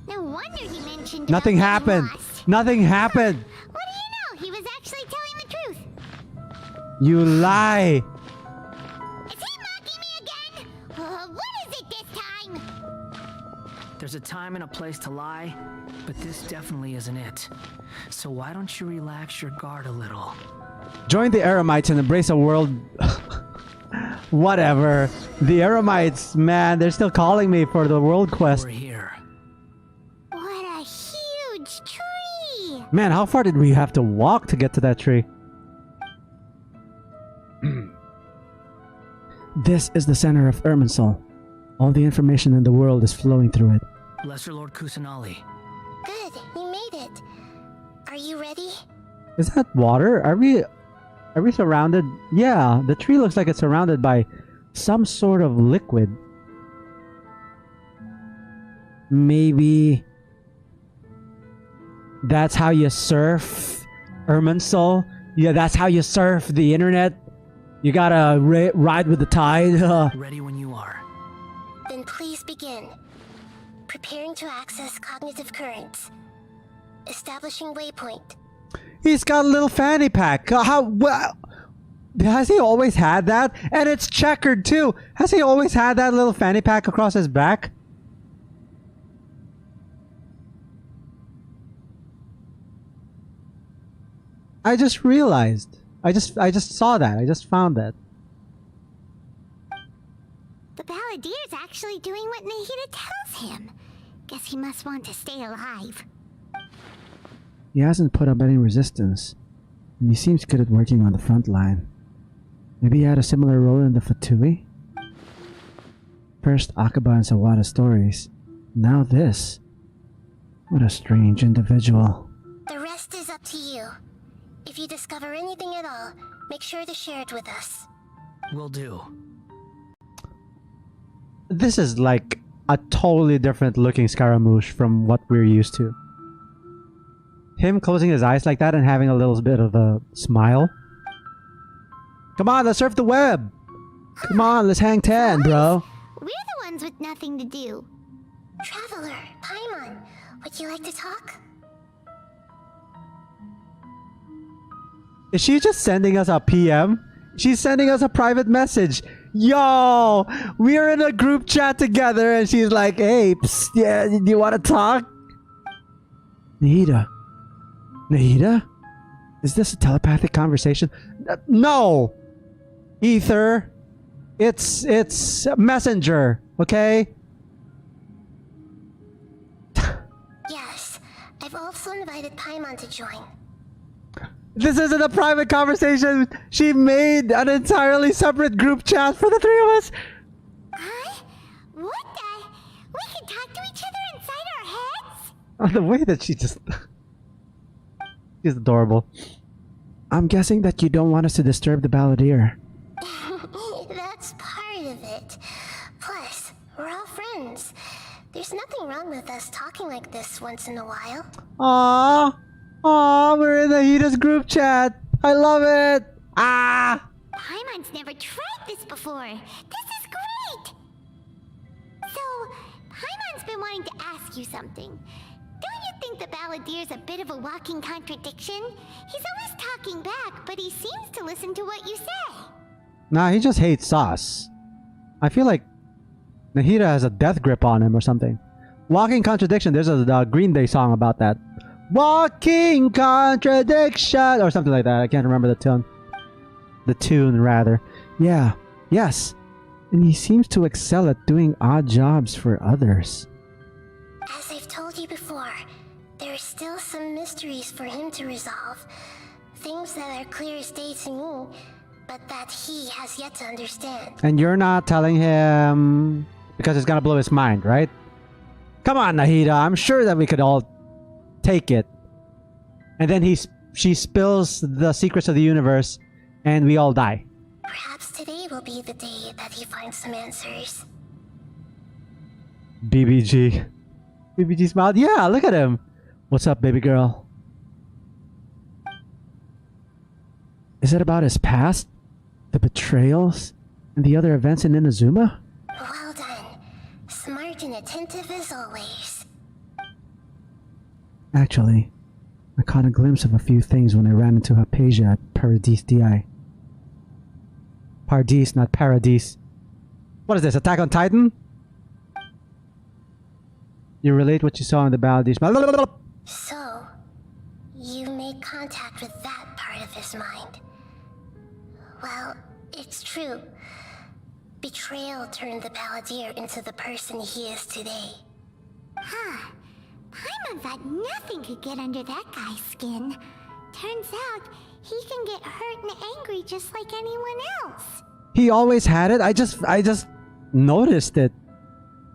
No wonder he mentioned Nothing about happened. getting lost. Nothing happened. What do you know? He was actually telling the truth. You lie. Is he mocking me again? What is it this time? There's a time and a place to lie, but this definitely isn't it. So why don't you relax your guard a little? Join the Eremites and embrace a world... Whatever. The Eremites, man, they're still calling me for the world quest. We're here. What a huge tree! Man, how far did we have to walk to get to that tree? This is the center of Irminsul. All the information in the world is flowing through it. Lesser Lord Kusanali. Good, you made it. Are you ready? Is that water? Are we surrounded? Yeah, the tree looks like it's surrounded by some sort of liquid. Maybe that's how you surf Irminsul? Yeah, that's how you surf the internet. You gotta ride with the tide. Ready when you are. Then please begin. Preparing to access cognitive currents. Establishing waypoint. He's got a little fanny pack. Has he always had that? And it's checkered too. Has he always had that little fanny pack across his back? I just realized. I just saw that. I just found that. The Balladeer's actually doing what Nahida tells him. Guess he must want to stay alive. He hasn't put up any resistance, and he seems good at working on the front line. Maybe he had a similar role in the Fatui? First Akaba and Sawada stories, now this. What a strange individual. The rest is up to you. If you discover anything at all, make sure to share it with us. Will do. This is like a totally different looking Scaramouche from what we're used to. Him closing his eyes like that and having a little bit of a smile. Come on, let's surf the web. Come on, let's hang 10, bro. We're the ones with nothing to do. Traveler, Paimon, would you like to talk? Is she just sending us a PM? She's sending us a private message. Yo, we are in a group chat together, and she's like, "Hey, psst, yeah, do you want to talk?" Nahida, Nahida, is this a telepathic conversation? No, Ether. It's messenger. Okay. Yes, I've also invited Paimon to join. This isn't a private conversation. She made an entirely separate group chat for the three of us. Huh? What the? We can talk to each other inside our heads? Oh, the way that she just... She's adorable. I'm guessing that you don't want us to disturb the Balladeer. That's part of it. Plus, we're all friends. There's nothing wrong with us talking like this once in a while. Aww. Aww, we're in Nahida's group chat. I love it. Ah. Paimon's never tried this before. This is great! So, Paimon's been wanting to ask you something. Don't you think the Balladeer's a bit of a walking contradiction? He's always talking back, but he seems to listen to what you say. Nah, he just hates sauce. I feel like Nahida has a death grip on him or something. Walking contradiction. There's a Green Day song about that. Walking contradiction or something like that. I can't remember the tune. The tune, rather. Yeah. Yes. And he seems to excel at doing odd jobs for others. As I've told you before, there are still some mysteries for him to resolve. Things that are clear as day to me, but that he has yet to understand. And you're not telling him because it's gonna blow his mind, right? Come on, Nahida. I'm sure that we could all take it. And then she spills the secrets of the universe and we all die. Perhaps today will be the day that he finds some answers. BBG. BBG smiled. Yeah, look at him. What's up, baby girl? Is it about his past? The betrayals? And the other events in Inazuma? Well done. Smart and attentive as always. Actually, I caught a glimpse of a few things when I ran into Hypatia at Paradis DI. Paradis, not Paradis. What is this, Attack on Titan? You relate what you saw in the Balladeer. So, you made contact with that part of his mind. Well, it's true. Betrayal turned the Balladeer into the person he is today. Huh. Paimon thought nothing could get under that guy's skin. Turns out, he can get hurt and angry just like anyone else. He always had it. I just noticed it.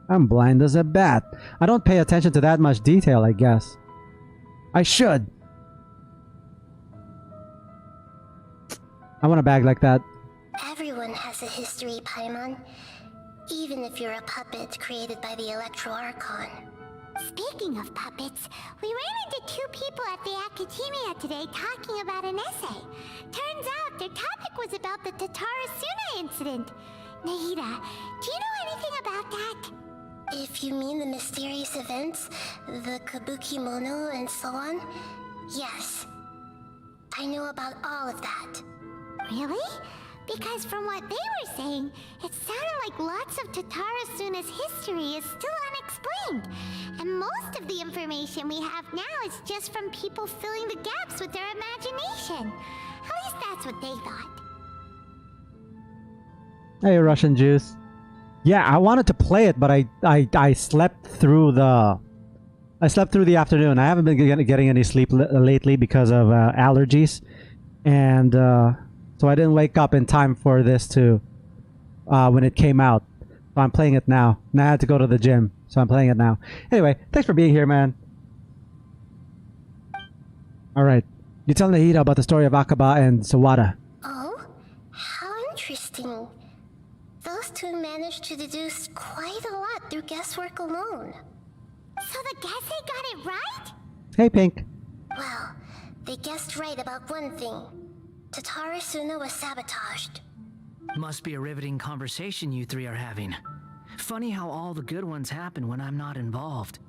I'm blind as a bat. I don't pay attention to that much detail, I guess. I should. I want a bag like that. Everyone has a history, Paimon. Even if you're a puppet created by the Electro Archon. Speaking of puppets, we ran into two people at the Academia today talking about an essay. Turns out their topic was about the Tatarasuna incident. Nahida, do you know anything about that? If you mean the mysterious events, the Kabuki Mono and so on, yes. I know about all of that. Really? Because from what they were saying, it sounded like lots of Tatarasuna's history is still unexplained. And most of the information we have now is just from people filling the gaps with their imagination. At least that's what they thought. Hey, Russian Juice. Yeah, I wanted to play it, but I slept through the... I slept through the afternoon. I haven't been getting any sleep lately because of allergies. And, so I didn't wake up in time for this to... when it came out. So I'm playing it now. And I had to go to the gym. So I'm playing it now. Anyway, thanks for being here, man. Alright. You tell Nahida about the story of Akaba and Sawada. Oh? How interesting. Those two managed to deduce quite a lot through guesswork alone. So the Gase got it right? Hey, Pink. Well, they guessed right about one thing. Tatarasuna was sabotaged. Must be a riveting conversation you three are having. Funny how all the good ones happen when I'm not involved.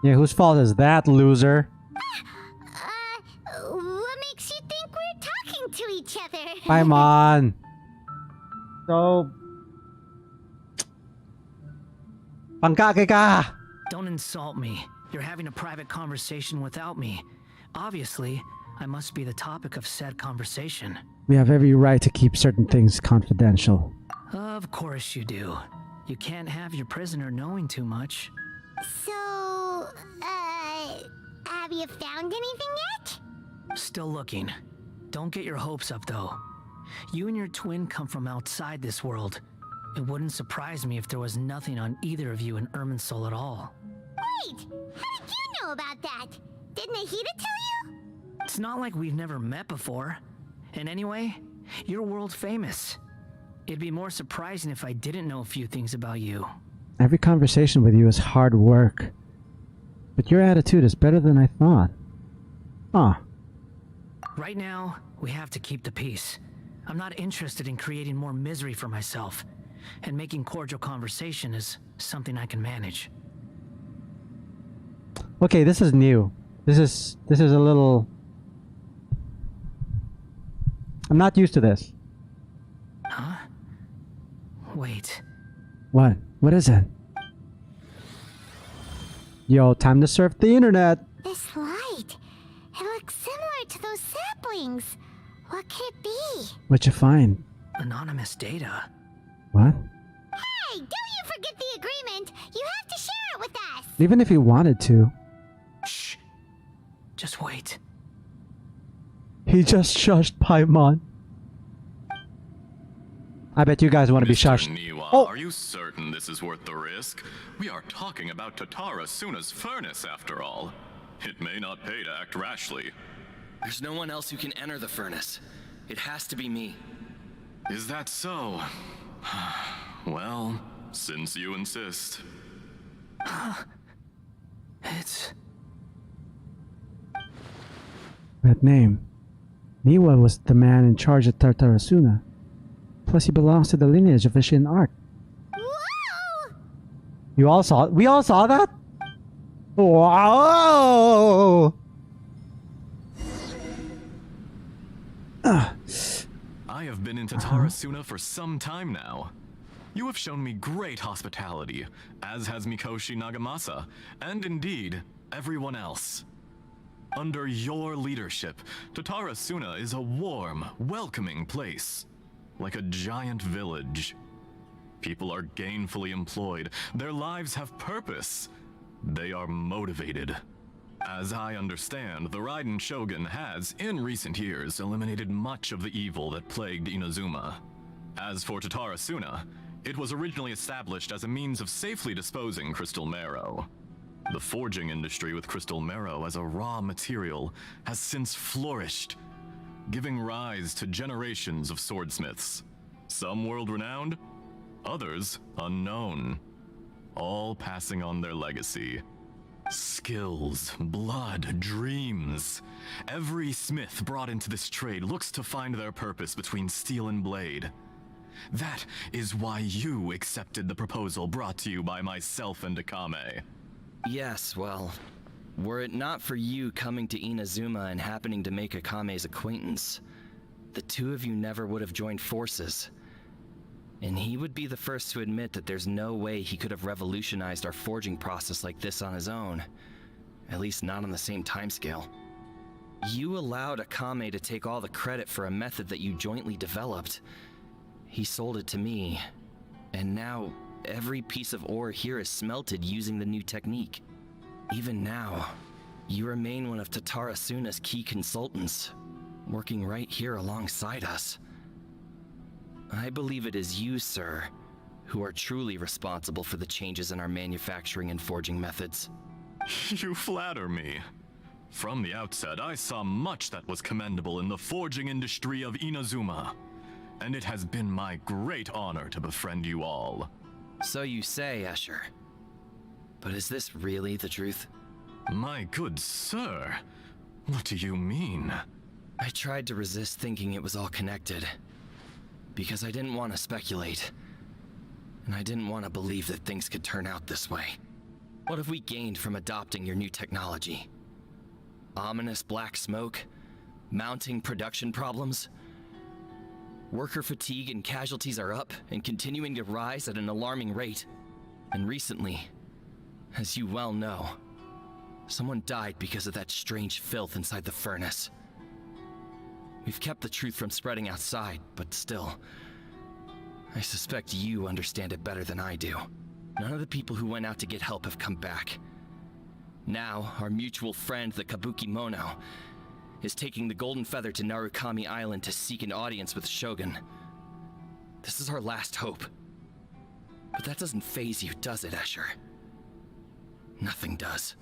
Yeah, whose fault is that, loser? Paimon. So... Pangkake ka! Don't insult me. You're having a private conversation without me. Obviously, I must be the topic of said conversation. We have every right to keep certain things confidential. Of course you do. You can't have your prisoner knowing too much. So, have you found anything yet? Still looking. Don't get your hopes up, though. You and your twin come from outside this world. It wouldn't surprise me if there was nothing on either of you in Irminsul at all. Wait! How did you know about that? Did Nahida tell you? It's not like we've never met before. And anyway, you're world famous. It'd be more surprising if I didn't know a few things about you. Every conversation with you is hard work. But your attitude is better than I thought. Huh. Right now, we have to keep the peace. I'm not interested in creating more misery for myself. And making cordial conversation is something I can manage. Okay, this is new. This is a little... I'm not used to this. Huh? Wait. What? What is it? Yo, time to surf the internet. This light. It looks similar to those saplings. What could it be? What'd you find? Anonymous data. What? Hey, don't you forget the agreement. You have to share it with us. Even if you wanted to. Shh. Just wait. He just shushed Paimon. I bet you guys want to be Mr. shushed. Niwa, Oh. are you certain this is worth the risk? We are talking about Tatara Suna's furnace, after all. It may not pay to act rashly. There's no one else who can enter the furnace. It has to be me. Is that so? Well, since you insist. It's... That name. Niwa was the man in charge of Tartarasuna. Plus he belongs to the lineage of Vishin art. Whoa! You all saw it? We all saw that? Wow! I have been in Tatarasuna for some time now. You have shown me great hospitality, as has Mikoshi Nagamasa, and indeed, everyone else. Under your leadership, Tatarasuna is a warm, welcoming place, like a giant village. People are gainfully employed, their lives have purpose, they are motivated. As I understand, the Raiden Shogun has, in recent years, eliminated much of the evil that plagued Inazuma. As for Tatarasuna, it was originally established as a means of safely disposing crystal marrow. The forging industry with crystal marrow as a raw material has since flourished, giving rise to generations of swordsmiths. Some world-renowned, others unknown, all passing on their legacy. Skills, blood, dreams. Every smith brought into this trade looks to find their purpose between steel and blade. That is why you accepted the proposal brought to you by myself and Akame. Yes, well, were it not for you coming to Inazuma and happening to make Akame's acquaintance, the two of you never would have joined forces. And he would be the first to admit that there's no way he could have revolutionized our forging process like this on his own. At least not on the same timescale. You allowed Akame to take all the credit for a method that you jointly developed. He sold it to me, and now every piece of ore here is smelted using the new technique. Even now, you remain one of Tatarasuna's key consultants, working right here alongside us. I believe it is you, sir, who are truly responsible for the changes in our manufacturing and forging methods. You flatter me. From the outset, I saw much that was commendable in the forging industry of Inazuma, and it has been my great honor to befriend you all. So you say, Escher. But is this really the truth? My good sir, what do you mean? I tried to resist thinking it was all connected, because I didn't want to speculate, and I didn't want to believe that things could turn out this way. What have we gained from adopting your new technology? Ominous black smoke? Mounting production problems? Worker fatigue and casualties are up and continuing to rise at an alarming rate. And recently, as you well know, someone died because of that strange filth inside the furnace. We've kept the truth from spreading outside, but still, I suspect you understand it better than I do. None of the people who went out to get help have come back. Now, our mutual friend, the Kabuki Mono, is taking the Golden Feather to Narukami Island to seek an audience with Shogun. This is our last hope. But that doesn't faze you, does it, Escher? Nothing does.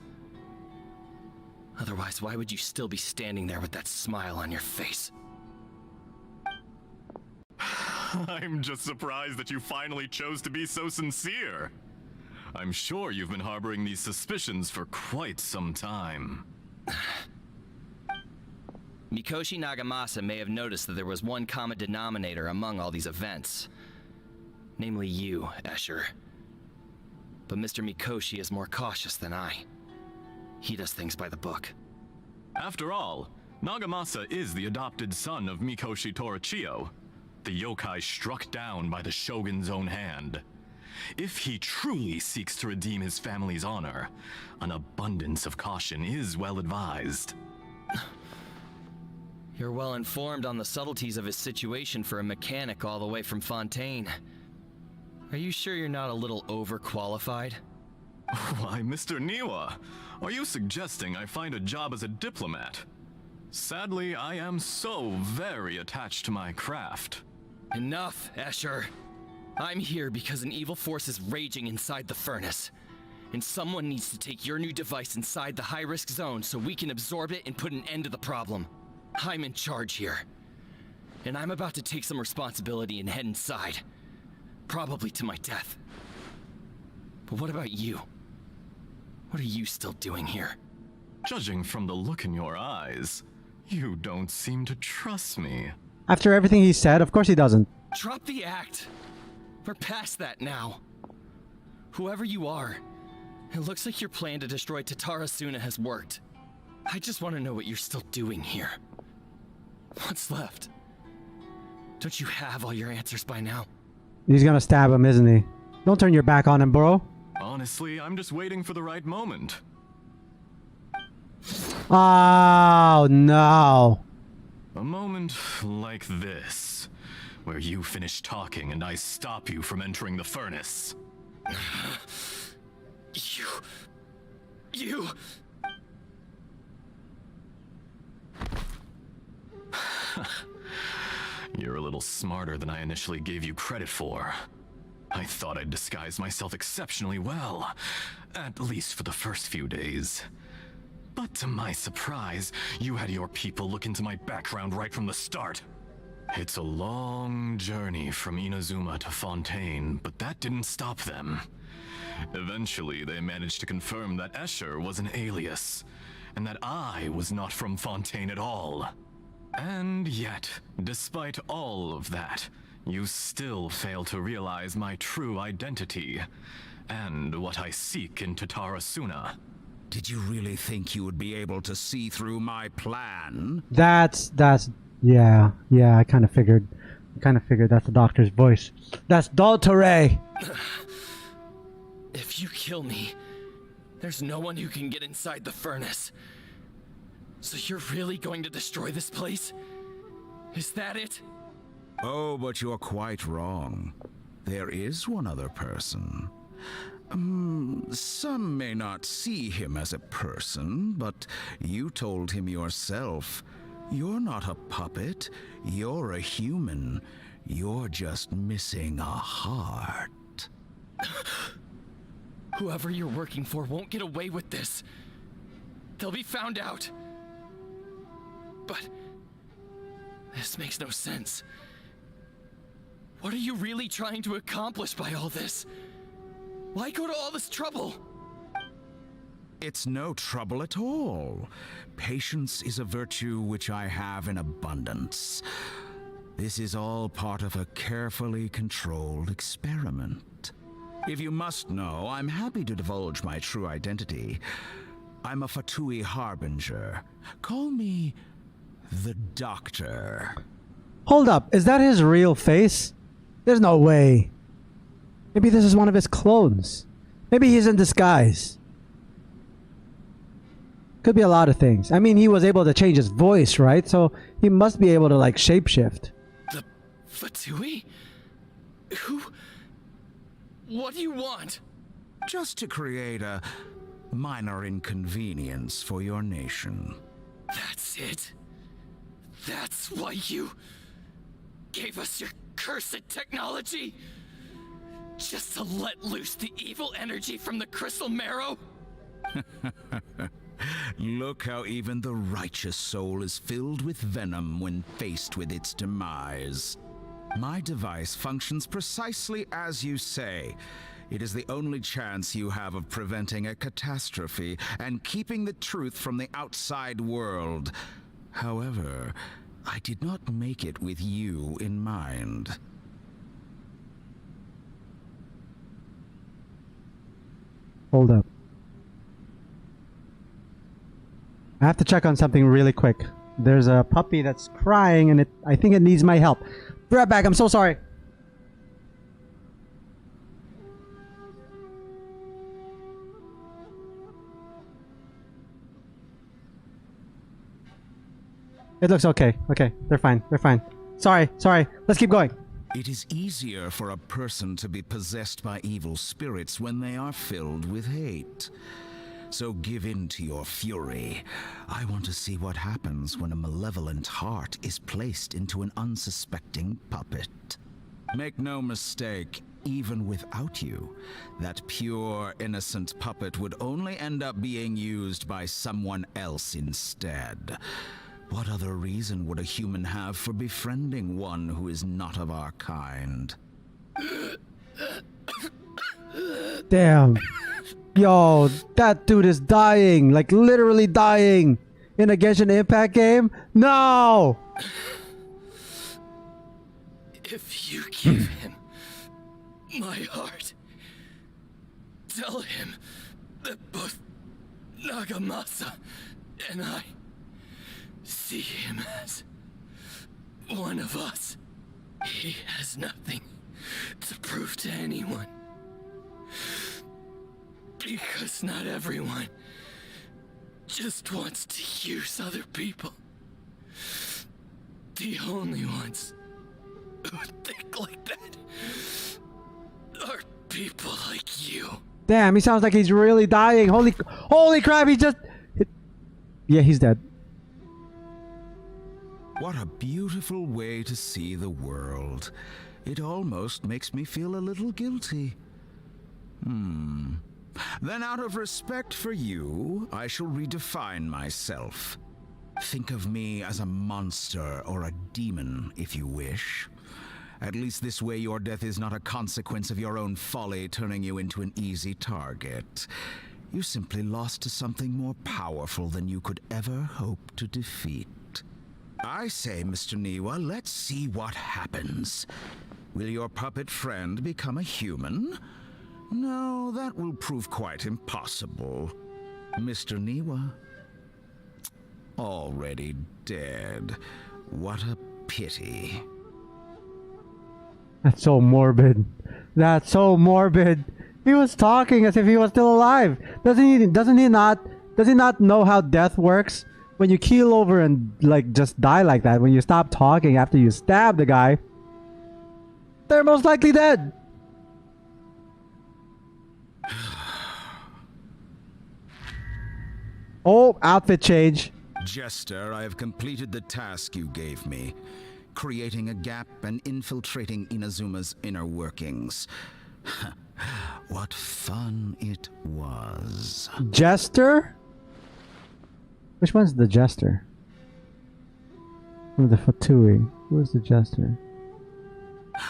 Otherwise, why would you still be standing there with that smile on your face? I'm just surprised that you finally chose to be so sincere. I'm sure you've been harboring these suspicions for quite some time. Mikoshi Nagamasa may have noticed that there was one common denominator among all these events. Namely you, Escher. But Mr. Mikoshi is more cautious than I. He does things by the book. After all, Nagamasa is the adopted son of Mikoshi Torichio, the yokai struck down by the Shogun's own hand. If he truly seeks to redeem his family's honor, an abundance of caution is well advised. You're well informed on the subtleties of his situation for a mechanic all the way from Fontaine. Are you sure you're not a little overqualified? Why, Mr. Niwa, are you suggesting I find a job as a diplomat? Sadly, I am so very attached to my craft. Enough, Escher. I'm here because an evil force is raging inside the furnace. And someone needs to take your new device inside the high-risk zone so we can absorb it and put an end to the problem. I'm in charge here. And I'm about to take some responsibility and head inside. Probably to my death. But what about you? What are you still doing here? Judging from the look in your eyes, you don't seem to trust me. After everything he said, of course he doesn't. Drop the act. We're past that now. Whoever you are, it looks like your plan to destroy Tatarasuna has worked. I just want to know what you're still doing here. What's left? Don't you have all your answers by now? He's gonna stab him, isn't he? Don't turn your back on him, bro. Honestly, I'm just waiting for the right moment. Oh, no. A moment like this, where you finish talking and I stop you from entering the furnace. You... You're a little smarter than I initially gave you credit for. I thought I'd disguise myself exceptionally well, at least for the first few days. But to my surprise, you had your people look into my background right from the start. It's a long journey from Inazuma to Fontaine, but that didn't stop them. Eventually, they managed to confirm that Escher was an alias, and that I was not from Fontaine at all. And yet, despite all of that, you still fail to realize my true identity, and what I seek in Tatarasuna. Did you really think you would be able to see through my plan? Yeah, I kind of figured. That's the doctor's voice. That's Dottore! If you kill me, there's no one who can get inside the furnace. So you're really going to destroy this place? Is that it? Oh, but you're quite wrong. There is one other person. Some may not see him as a person, but you told him yourself. You're not a puppet. You're a human. You're just missing a heart. Whoever you're working for won't get away with this. They'll be found out. But this makes no sense. What are you really trying to accomplish by all this? Why go to all this trouble? It's no trouble at all. Patience is a virtue which I have in abundance. This is all part of a carefully controlled experiment. If you must know, I'm happy to divulge my true identity. I'm a Fatui Harbinger. Call me the Doctor. Hold up, is that his real face? There's no way. Maybe this is one of his clones. Maybe he's in disguise. Could be a lot of things. I mean, he was able to change his voice, right? So he must be able to like shapeshift. The Fatui? Who? What do you want? Just to create a minor inconvenience for your nation. That's it? That's why you gave us your cursed technology? Just to let loose the evil energy from the crystal marrow? Look how even the righteous soul is filled with venom when faced with its demise. My device functions precisely as you say. It is the only chance you have of preventing a catastrophe and keeping the truth from the outside world. However, I did not make it with you in mind. Hold up. I have to check on something really quick. There's a puppy that's crying and I think it needs my help. Be right back, I'm so sorry. It looks okay. Okay, they're fine. They're fine. Sorry. Let's keep going. It is easier for a person to be possessed by evil spirits when they are filled with hate. So give in to your fury. I want to see what happens when a malevolent heart is placed into an unsuspecting puppet. Make no mistake, even without you, that pure, innocent puppet would only end up being used by someone else instead. What other reason would a human have for befriending one who is not of our kind? Damn. Yo, that dude is dying. Like, literally dying. In a Genshin Impact game? No! If you give him my heart, tell him that both Nagamasa and I see him as one of us. He has nothing to prove to anyone. Because not everyone just wants to use other people. The only ones who think like that are people like you. Damn, he sounds like he's really dying. Holy crap, he just... Yeah, he's dead. What a beautiful way to see the world. It almost makes me feel a little guilty. Then out of respect for you, I shall redefine myself. Think of me as a monster or a demon, if you wish. At least this way your death is not a consequence of your own folly turning you into an easy target. You simply lost to something more powerful than you could ever hope to defeat. I say, Mr. Niwa, let's see what happens. Will your puppet friend become a human? No, that will prove quite impossible. Mr. Niwa, already dead. What a pity. That's so morbid. That's so morbid. He was talking as if he was still alive. Does he not know how death works? When you keel over and like just die like that, when you stop talking after you stab the guy, they're most likely dead. Oh, outfit change. Jester, I have completed the task you gave me. Creating a gap and infiltrating Inazuma's inner workings. What fun it was. Jester? Which one's the Jester? Or the Fatui? Who is the Jester?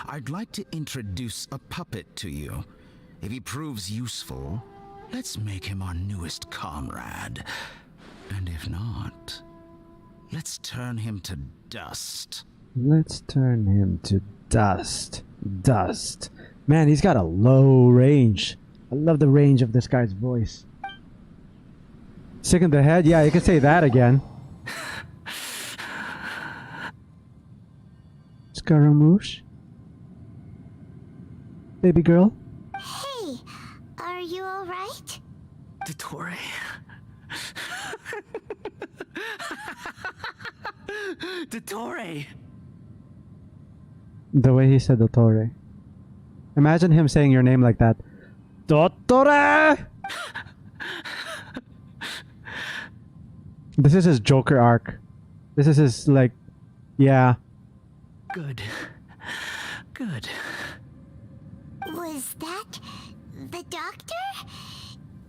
I'd like to introduce a puppet to you. If he proves useful, let's make him our newest comrade. And if not, let's turn him to dust. Let's turn him to dust. Dust. Man, he's got a low range. I love the range of this guy's voice. Sick in the head? Yeah, you can say that again. Scaramouche? Baby girl? Hey, are you alright? Dottore. Dottore! The way he said Dottore. Imagine him saying your name like that. Dottore! This is his Joker arc. This is his, like, yeah. Good. Good. Was that the doctor?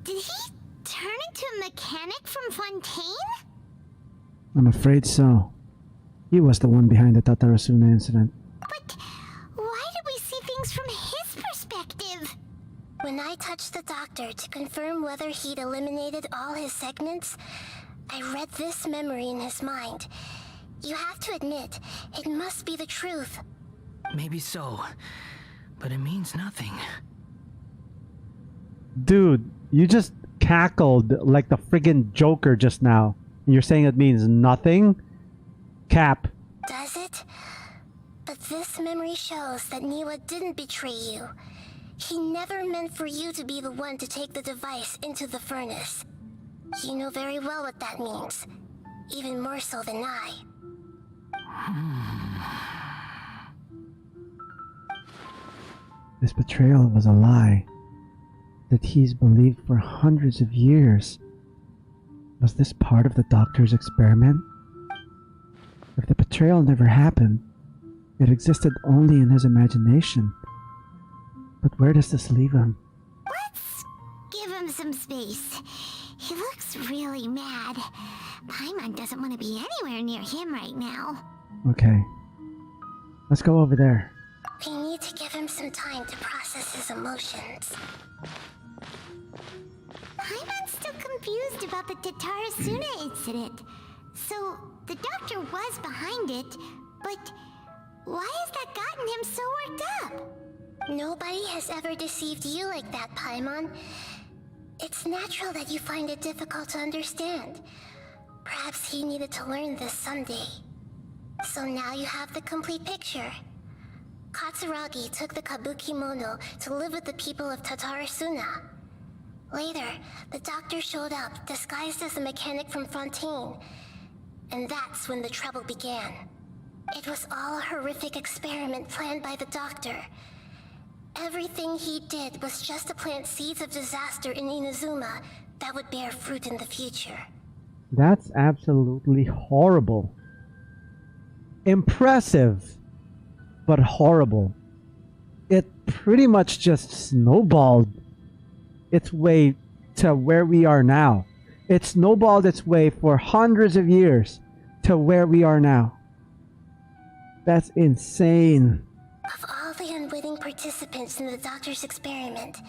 Did he turn into a mechanic from Fontaine? I'm afraid so. He was the one behind the Tatarasuna incident. But why did we see things from his perspective? When I touched the doctor to confirm whether he'd eliminated all his segments, I read this memory in his mind. You have to admit, it must be the truth. Maybe so, but it means nothing. Dude, you just cackled like the friggin' Joker just now. You're saying it means nothing? Cap. Does it? But this memory shows that Niwa didn't betray you. He never meant for you to be the one to take the device into the furnace. You know very well what that means. Even more so than I. This betrayal was a lie that he's believed for hundreds of years. Was this part of the doctor's experiment? If the betrayal never happened, it existed only in his imagination. But where does this leave him? Let's give him some space. He looks really mad. Paimon doesn't want to be anywhere near him right now. Okay. Let's go over there. We need to give him some time to process his emotions. Paimon's still confused about the Tatarasuna incident. So, the doctor was behind it, but why has that gotten him so worked up? Nobody has ever deceived you like that, Paimon. It's natural that you find it difficult to understand. Perhaps he needed to learn this someday. So now you have the complete picture. Katsuragi took the Kabuki Mono to live with the people of Tatarasuna. Later, the doctor showed up, disguised as a mechanic from Fontaine. And that's when the trouble began. It was all a horrific experiment planned by the doctor. Everything he did was just to plant seeds of disaster in Inazuma that would bear fruit in the future. That's absolutely horrible. Impressive, but horrible. It pretty much just snowballed its way to where we are now. It snowballed its way for hundreds of years to where we are now. That's insane. Of all the unwitting participants in the doctor's experiment,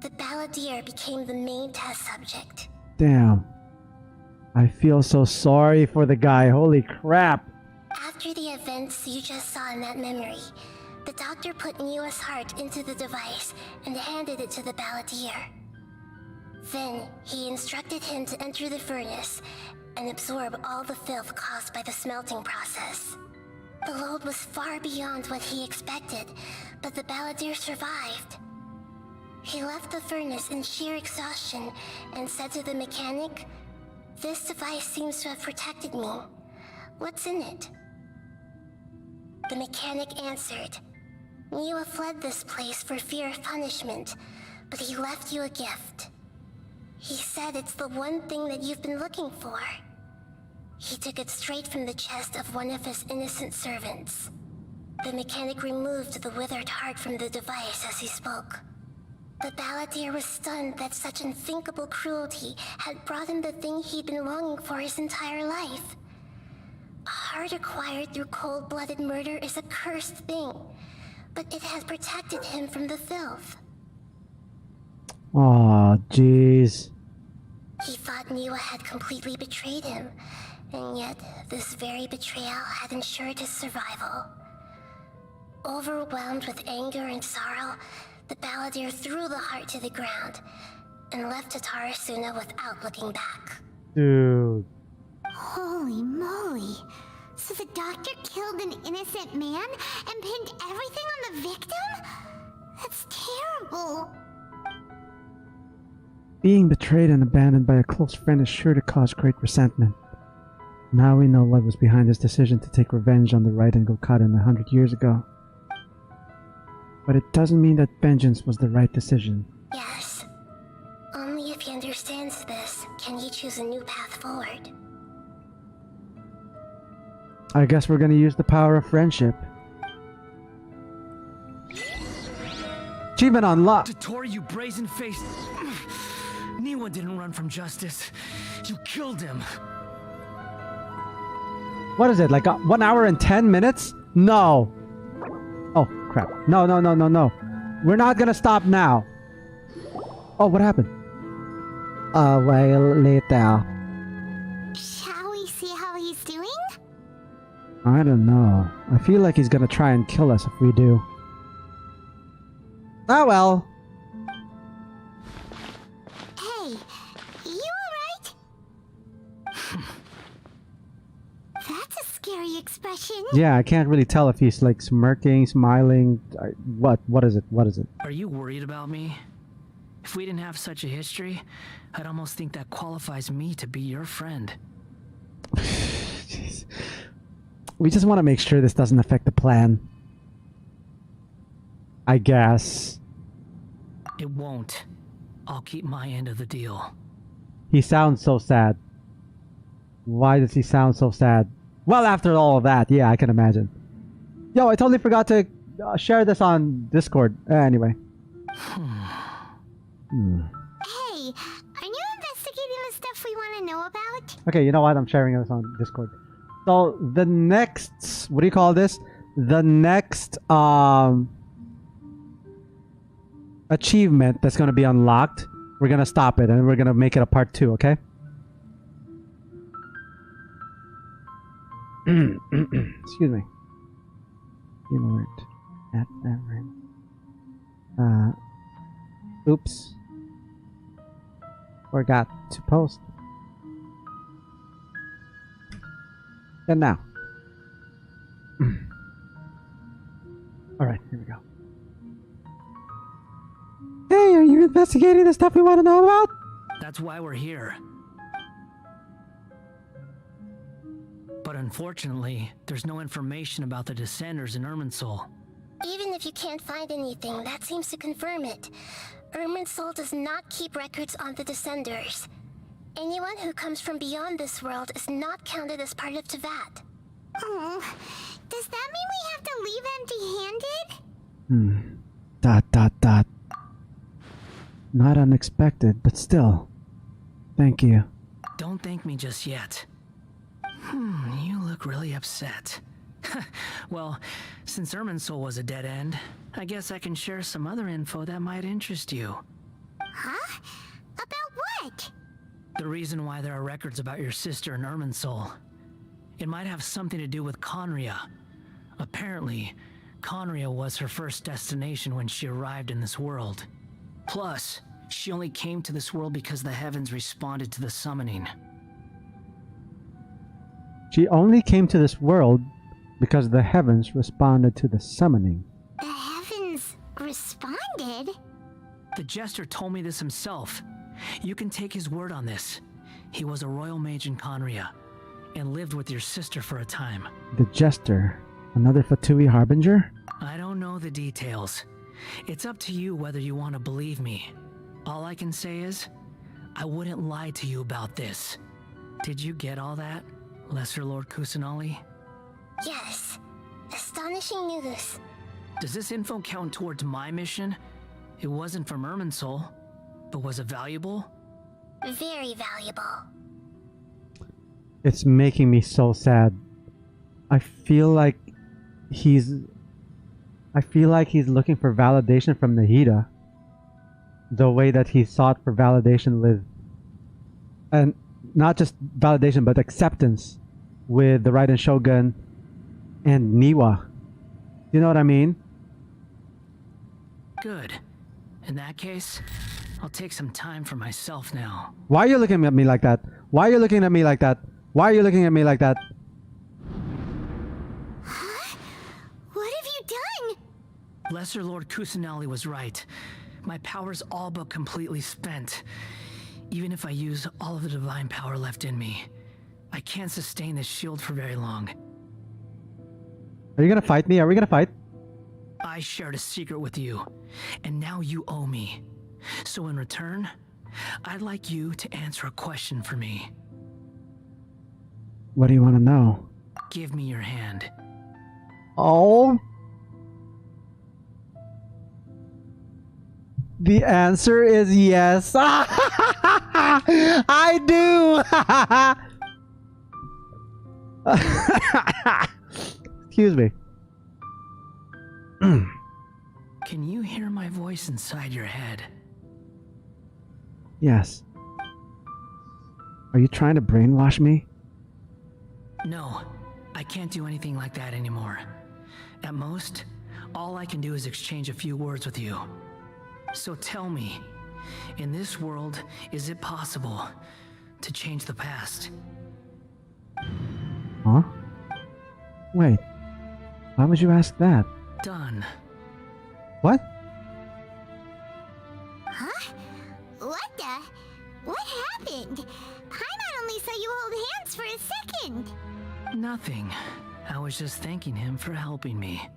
the Balladeer became the main test subject. Damn. I feel so sorry for the guy. Holy crap. After the events you just saw in that memory, the doctor put Niwa's heart into the device and handed it to the Balladeer. Then, he instructed him to enter the furnace and absorb all the filth caused by the smelting process. The load was far beyond what he expected, but the Balladeer survived. He left the furnace in sheer exhaustion and said to the mechanic, "This device seems to have protected me. What's in it?" The mechanic answered, "Niwa fled this place for fear of punishment, but he left you a gift. He said it's the one thing that you've been looking for." He took it straight from the chest of one of his innocent servants. The mechanic removed the withered heart from the device as he spoke. The Balladeer was stunned that such unthinkable cruelty had brought him the thing he'd been longing for his entire life. A heart acquired through cold-blooded murder is a cursed thing, but it has protected him from the filth. Aw, jeez. He thought Niwa had completely betrayed him, and yet this very betrayal had ensured his survival. Overwhelmed with anger and sorrow, the Balladeer threw the heart to the ground and left Tatarasuna without looking back. Dude. Holy moly. So the doctor killed an innocent man and pinned everything on the victim? That's terrible. Being betrayed and abandoned by a close friend is sure to cause great resentment. Now we know what was behind his decision to take revenge on the Raiden Gokaden 100 years ago. But it doesn't mean that vengeance was the right decision. Yes. Only if he understands this can he choose a new path forward. I guess we're gonna use the power of friendship. Achievement unlocked! Dottore, you brazen-faced... Niwa didn't run from justice. You killed him. What is it, like 1 hour and 10 minutes? No! Oh, crap. No. We're not gonna stop now. Oh, what happened? A while later. Shall we see how he's doing? I don't know. I feel like he's gonna try and kill us if we do. Oh well. Hey, you alright? That's a scary expression. Yeah, I can't really tell if he's like smirking, smiling. What is it? What is it? Are you worried about me? If we didn't have such a history, I'd almost think that qualifies me to be your friend. Jeez. We just want to make sure this doesn't affect the plan. I guess. It won't. I'll keep my end of the deal. He sounds so sad. Why does he sound so sad? Well, after all of that, yeah, I can imagine. Yo, I totally forgot to share this on Discord. Anyway. Hey, are you investigating the stuff we want to know about? Okay, you know what? I'm sharing this on Discord. So, the next... What do you call this? The next, achievement that's going to be unlocked, we're going to stop it and we're going to make it a part 2, okay? Excuse me. Game alert. At that random. Oops. Forgot to post. And now. Alright, here we go. Hey, are you investigating the stuff we want to know about? That's why we're here. But unfortunately, there's no information about the Descenders in Irminsul. Even if you can't find anything, that seems to confirm it. Irminsul does not keep records on the Descenders. Anyone who comes from beyond this world is not counted as part of Teyvat. Oh, does that mean we have to leave empty-handed? Not unexpected, but still. Thank you. Don't thank me just yet. You look really upset. Well, since Irminsul was a dead end, I guess I can share some other info that might interest you. Huh? About what? The reason why there are records about your sister in Irminsul. It might have something to do with Conria. Apparently, Conria was her first destination when she arrived in this world. Plus, she only came to this world because the heavens responded to the summoning. She only came to this world because the heavens responded to the summoning. The heavens responded? The Jester told me this himself. You can take his word on this. He was a royal mage in Conria, and lived with your sister for a time. The Jester? Another Fatui Harbinger? I don't know the details. It's up to you whether you want to believe me. All I can say is, I wouldn't lie to you about this. Did you get all that, Lesser Lord Kusanali? Yes. Astonishing news. Does this info count towards my mission? It wasn't from Irminsul, but was it valuable? Very valuable. It's making me so sad. I feel like he's looking for validation from Nahida. The way that he sought for validation with, and not just validation, but acceptance with the Raiden Shogun and Niwa. You know what I mean? Good. In that case, I'll take some time for myself now. Why are you looking at me like that? Why are you looking at me like that? Why are you looking at me like that? Lesser Lord Kusanali was right. My power's all but completely spent. Even if I use all of the divine power left in me, I can't sustain this shield for very long. Are you gonna fight me? Are we gonna fight? I shared a secret with you, and now you owe me. So in return, I'd like you to answer a question for me. What do you want to know? Give me your hand. Oh. The answer is yes. I do. Excuse me. Can you hear my voice inside your head? Yes. Are you trying to brainwash me? No, I can't do anything like that anymore. At most, all I can do is exchange a few words with you. So tell me, in this world, is it possible to change the past? Huh? Wait. Why would you ask that? Done. What? Huh? What happened? Paimon only saw you hold hands for a second. Nothing. I was just thanking him for helping me.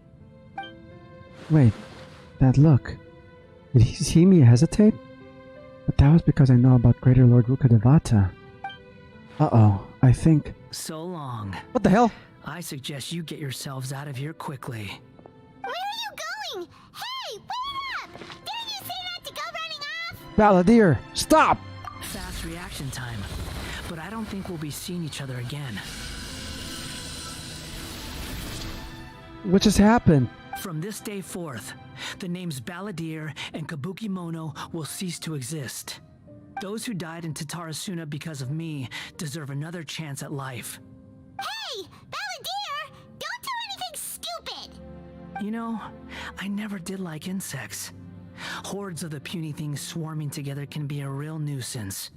Wait. That look. Did he see me hesitate? But that was because I know about Greater Lord Rukkhadevata. Uh-oh. I think... So long. What the hell? I suggest you get yourselves out of here quickly. Where are you going? Hey, wait up! Didn't you say not to go running off? Balladeer, stop! Fast reaction time. But I don't think we'll be seeing each other again. What just happened? From this day forth, the names Balladeer and Kabukimono will cease to exist. Those who died in Tatarasuna because of me deserve another chance at life. Hey, Balladeer! Don't do anything stupid! You know, I never did like insects. Hordes of the puny things swarming together can be a real nuisance.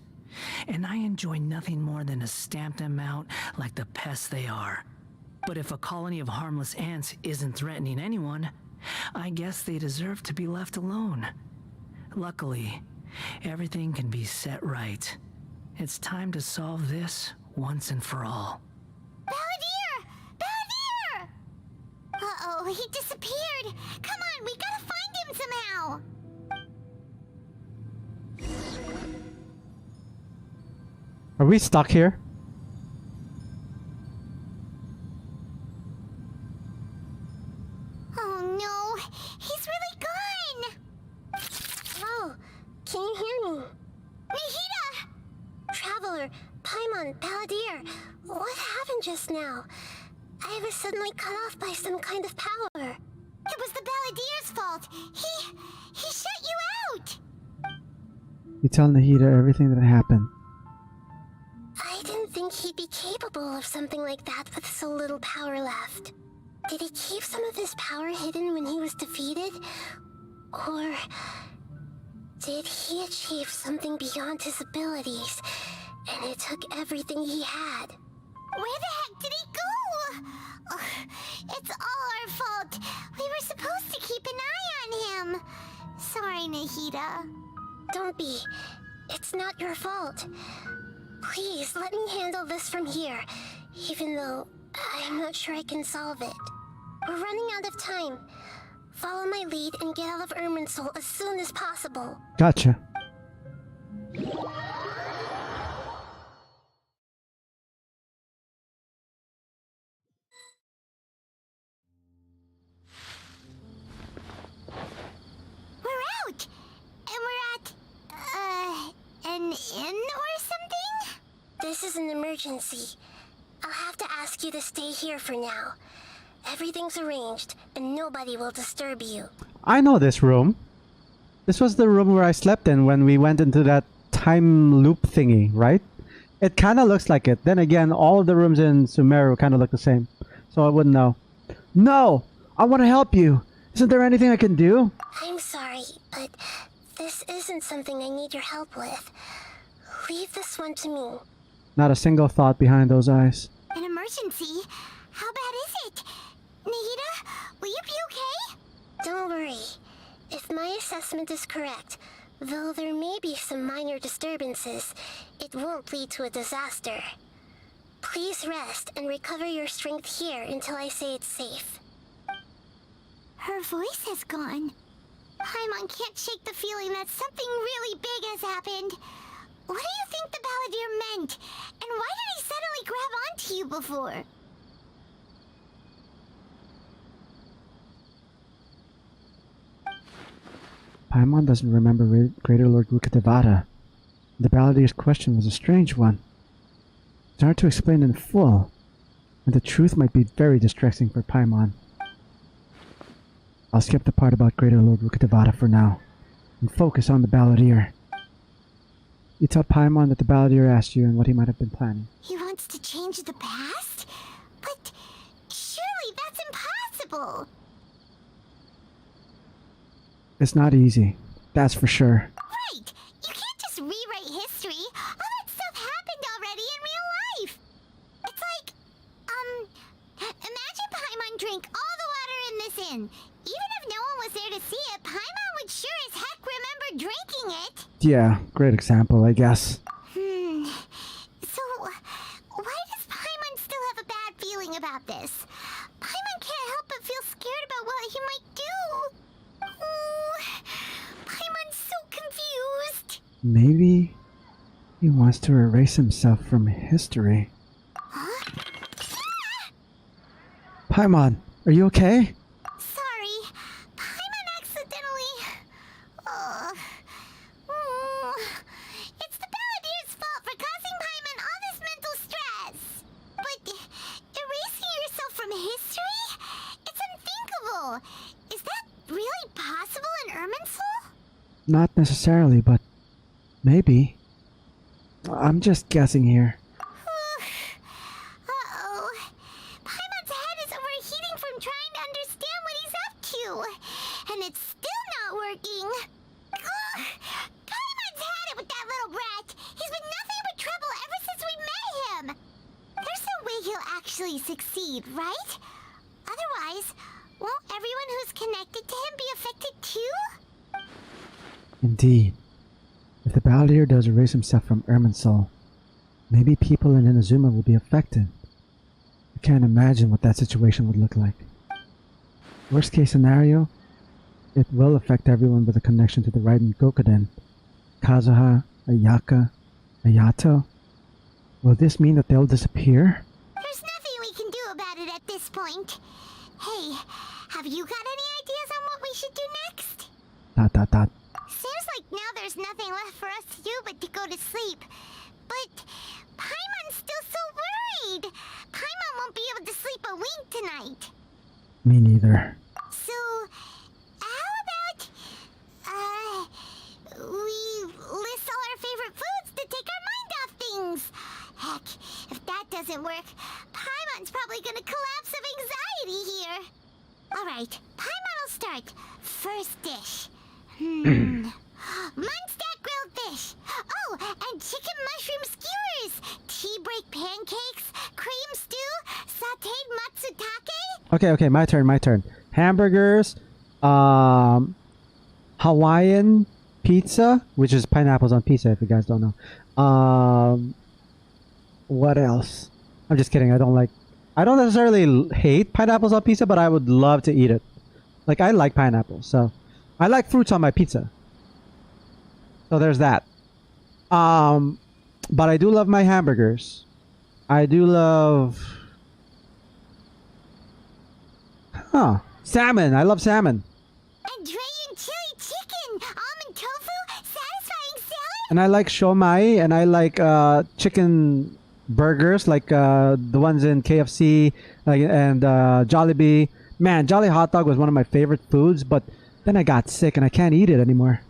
And I enjoy nothing more than to stamp them out like the pests they are. But if a colony of harmless ants isn't threatening anyone, I guess they deserve to be left alone. Luckily, everything can be set right. It's time to solve this once and for all. Balladeer! Balladeer! Uh-oh, he disappeared. Come on, we gotta find him somehow. Are we stuck here? Oh no, he's really gone. Oh, can you hear me? Nahida! Traveler, Paimon, Balladeer, what happened just now? I was suddenly cut off by some kind of power. It was the Balladeer's fault. He shut you out. You tell Nahida everything that happened. I didn't think he'd be capable of something like that with so little power left. Did he keep some of his power hidden when he was defeated? Or did he achieve something beyond his abilities, and it took everything he had? Where the heck did he go? Ugh, it's all our fault. We were supposed to keep an eye on him. Sorry, Nahida. Don't be. It's not your fault. Please, let me handle this from here, even though I'm not sure I can solve it. We're running out of time. Follow my lead and get out of Irminsul as soon as possible. Gotcha. We're out! And we're at, an inn or something? This is an emergency. I'll have to ask you to stay here for now. Everything's arranged, and nobody will disturb you. I know this room. This was the room where I slept in when we went into that time loop thingy, right? It kind of looks like it. Then again, all of the rooms in Sumeru kind of look the same. So I wouldn't know. No! I want to help you! Isn't there anything I can do? I'm sorry, but this isn't something I need your help with. Leave this one to me. Not a single thought behind those eyes. An emergency? How bad is it? Nahida, will you be okay? Don't worry. If my assessment is correct, though there may be some minor disturbances, it won't lead to a disaster. Please rest and recover your strength here until I say it's safe. Her voice has gone. Paimon can't shake the feeling that something really big has happened. What do you think the Balladeer meant? And why did he suddenly grab onto you before? Paimon doesn't remember Greater Lord Rukkhadevata. The Balladeer's question was a strange one. It's hard to explain in full, and the truth might be very distressing for Paimon. I'll skip the part about Greater Lord Rukkhadevata for now, and focus on the Balladeer. You tell Paimon that the Balladeer asked you and what he might have been planning. He wants to change the past? But surely that's impossible! It's not easy, that's for sure. Right! You can't just rewrite history! All that stuff happened already in real life! It's like, imagine Paimon drank all the water in this inn. Even if no one was there to see it, Paimon would sure as heck remember drinking it! Yeah, great example, I guess. So, why does Paimon still have a bad feeling about this? Paimon can't help but feel scared about what he might do! Paimon's so confused! Maybe he wants to erase himself from history. Huh? Paimon, are you okay? Sorry, Paimon accidentally... It's the Balladeer's fault for causing Paimon all this mental stress! But erasing yourself from history? It's unthinkable! Is that really possible in Irminsul? Not necessarily, but maybe. I'm just guessing here. Uh-oh. Paimon's head is overheating from trying to understand what he's up to. And it's still not working. Ugh. Paimon's had it with that little brat. He's been nothing but trouble ever since we met him. There's no way he'll actually succeed, right? Otherwise, won't everyone who's connected to him be affected too? Indeed. If the Balladeer does erase himself from Irminsul, maybe people in Inazuma will be affected. I can't imagine what that situation would look like. Worst case scenario, it will affect everyone with a connection to the Raiden Gokuden. Kazuha, Ayaka, Ayato. Will this mean that they'll disappear? There's nothing we can do about it at this point. Hey, have you got any ideas on what we should do next? ... Seems like now there's nothing left for us to do but to go to sleep. But Paimon's still so worried. Paimon won't be able to sleep a wink tonight. Me neither. So, how about, we list all our favorite foods to take our mind off things? Heck, if that doesn't work, Paimon's probably gonna collapse of anxiety here. Alright, Paimon will start. First dish. Munstack grilled fish. Oh, and chicken mushroom skewers. Tea break pancakes. Cream stew. Sauteed matsutake. Okay, my turn. Hamburgers, Hawaiian pizza, which is pineapples on pizza if you guys don't know. What else? I'm just kidding. I don't necessarily hate pineapples on pizza, but I would love to eat it. Like, I like pineapples, so I like fruits on my pizza. So there's that. But I do love my hamburgers. I do love... salmon. I love salmon. And Dragon chili chicken. Almond tofu. Satisfying salad. And I like shomai, and I like chicken burgers, like the ones in KFC, and Jollibee. Man, Jolly Hot Dog was one of my favorite foods, but then I got sick and I can't eat it anymore.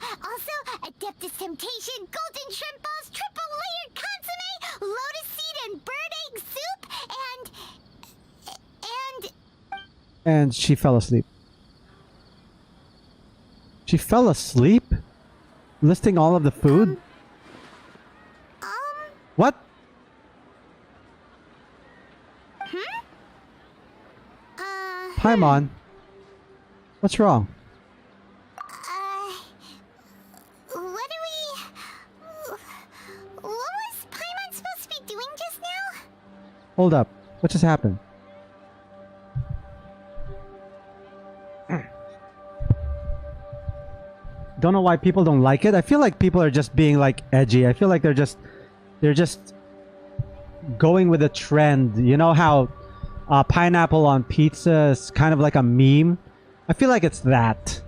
Also, Adeptus Temptation, golden shrimp balls, triple layered consomme, lotus seed and bird egg soup, And she fell asleep. She fell asleep? Listing all of the food? What? Paimon. What's wrong? What are we... What was Paimon supposed to be doing just now? Hold up. What just happened? Don't know why people don't like it. I feel like people are just being like edgy. I feel like they're just going with the trend. You know how pineapple on pizza is kind of like a meme? I feel like it's that.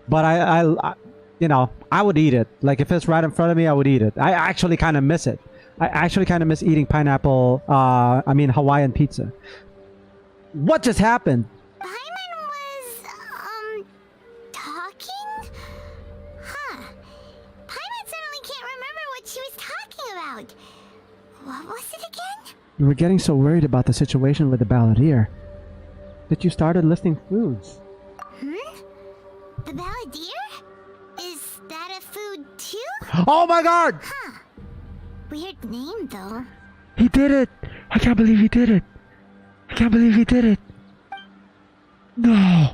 But I you know, I would eat it. Like if it's right in front of me, I would eat it. I actually kind of miss it. I actually kind of miss eating pineapple, I mean Hawaiian pizza. What just happened? Paimon was, talking? Huh. Paimon suddenly can't remember what she was talking about. What was it again? You were getting so worried about the situation with the Balladeer that you started listing foods. The Balladeer? Is that a food too? Oh my god! Huh. Weird name though. He did it! I can't believe he did it! I can't believe he did it! No!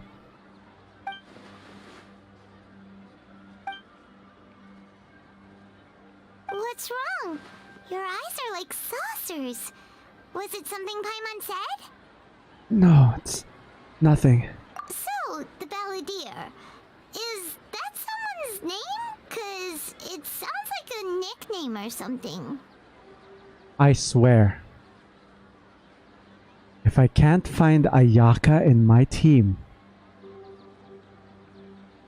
What's wrong? Your eyes are like saucers. Was it something Paimon said? No, it's nothing. So, the Balladeer. Is that someone's name? 'Cause it sounds like a nickname or something. I swear. If I can't find Ayaka in my team,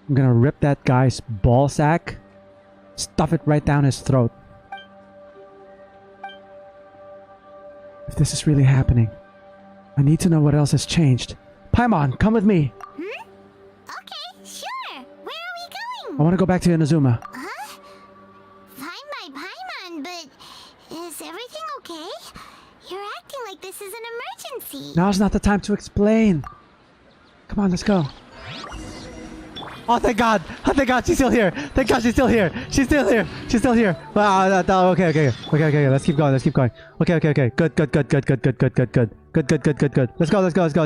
I'm gonna rip that guy's ball sack, stuff it right down his throat. If this is really happening, I need to know what else has changed. Paimon, come with me. Okay, sure. Where are we I going? want to go back to Inazuma. Huh? Fine by Paimon, but is everything okay? You're acting like this is an emergency. Now's not the time to explain. Come on, let's go. Oh, thank God. Oh, thank God, she's still here. Thank God she's still here. She's still here. She's still here. Okay. Let's keep going. Let's keep going. Okay. Good. Let's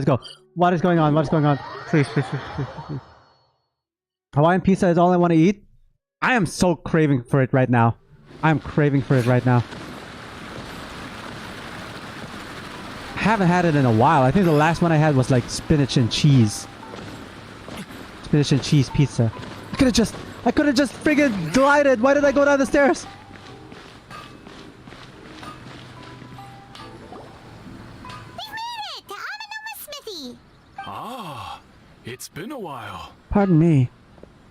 go. What is going on? Please. Hawaiian pizza is all I want to eat. I am so craving for it right now. I haven't had it in a while. I think the last one I had was like spinach and cheese pizza. I could have just friggin' glided. Why did I go down the stairs? We made it to Amenoma Smithy. Ah, it's been a while. Pardon me.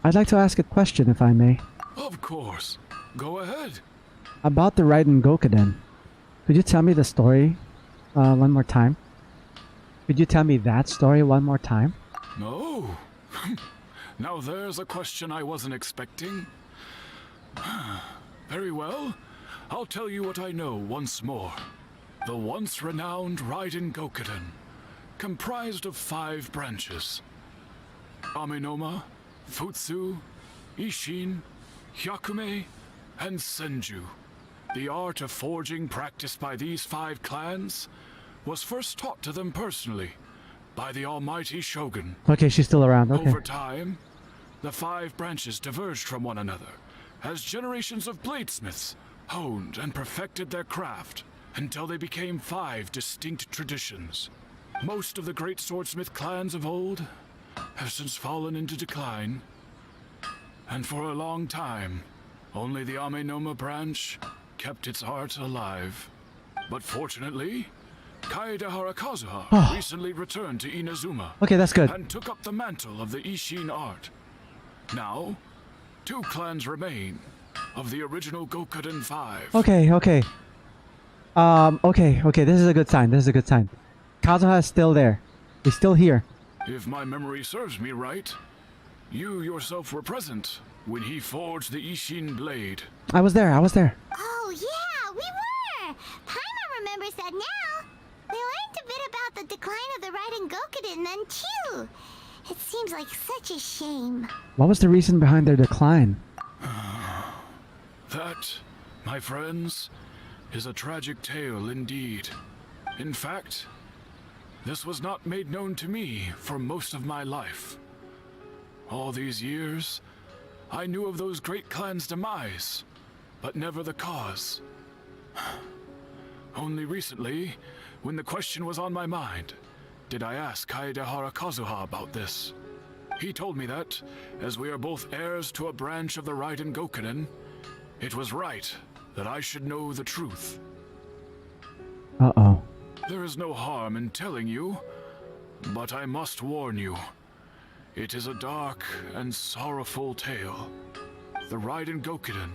I'd like to ask a question, if I may. Of course. Go ahead. About the Raiden Gokuden. Could you tell me the story one more time? Could you tell me that story one more time? No. Now there's a question I wasn't expecting. Very well. I'll tell you what I know once more. The once renowned Raiden Gokuden, comprised of 5 branches. Amenoma, Futsu, Ishin, Hyakume, and Senju. The art of forging practiced by these 5 clans was first taught to them personally by the almighty Shogun. Okay, she's still around. Okay. Over time, the 5 branches diverged from one another as generations of bladesmiths honed and perfected their craft until they became 5 distinct traditions. Most of the great swordsmith clans of old have since fallen into decline, and for a long time, only the Amenoma branch kept its art alive. But fortunately, Kaede Harakazuha recently returned to Inazuma. Okay, that's good. And took up the mantle of the Ishin art. Now, 2 clans remain of the original Gokuden 5. Okay. Okay, this is a good sign. Kazuha is still there. He's still here. If my memory serves me right, you yourself were present when he forged the Ishin blade. I was there. Oh yeah, we were. Paimon remembers that now. We learned a bit about the decline of the Raiden Gokuden then too. It seems like such a shame. What was the reason behind their decline? That, my friends, is a tragic tale indeed. In fact, This was not made known to me for most of my life. All these years, I knew of those great clans' demise, but never the cause. Only recently, when the question was on my mind, did I ask Kaedehara Kazuha about this. He told me that, as we are both heirs to a branch of the Raiden Gokunin, it was right that I should know the truth. Uh-oh. There is no harm in telling you, but I must warn you. It is a dark and sorrowful tale. The Raiden Gokunin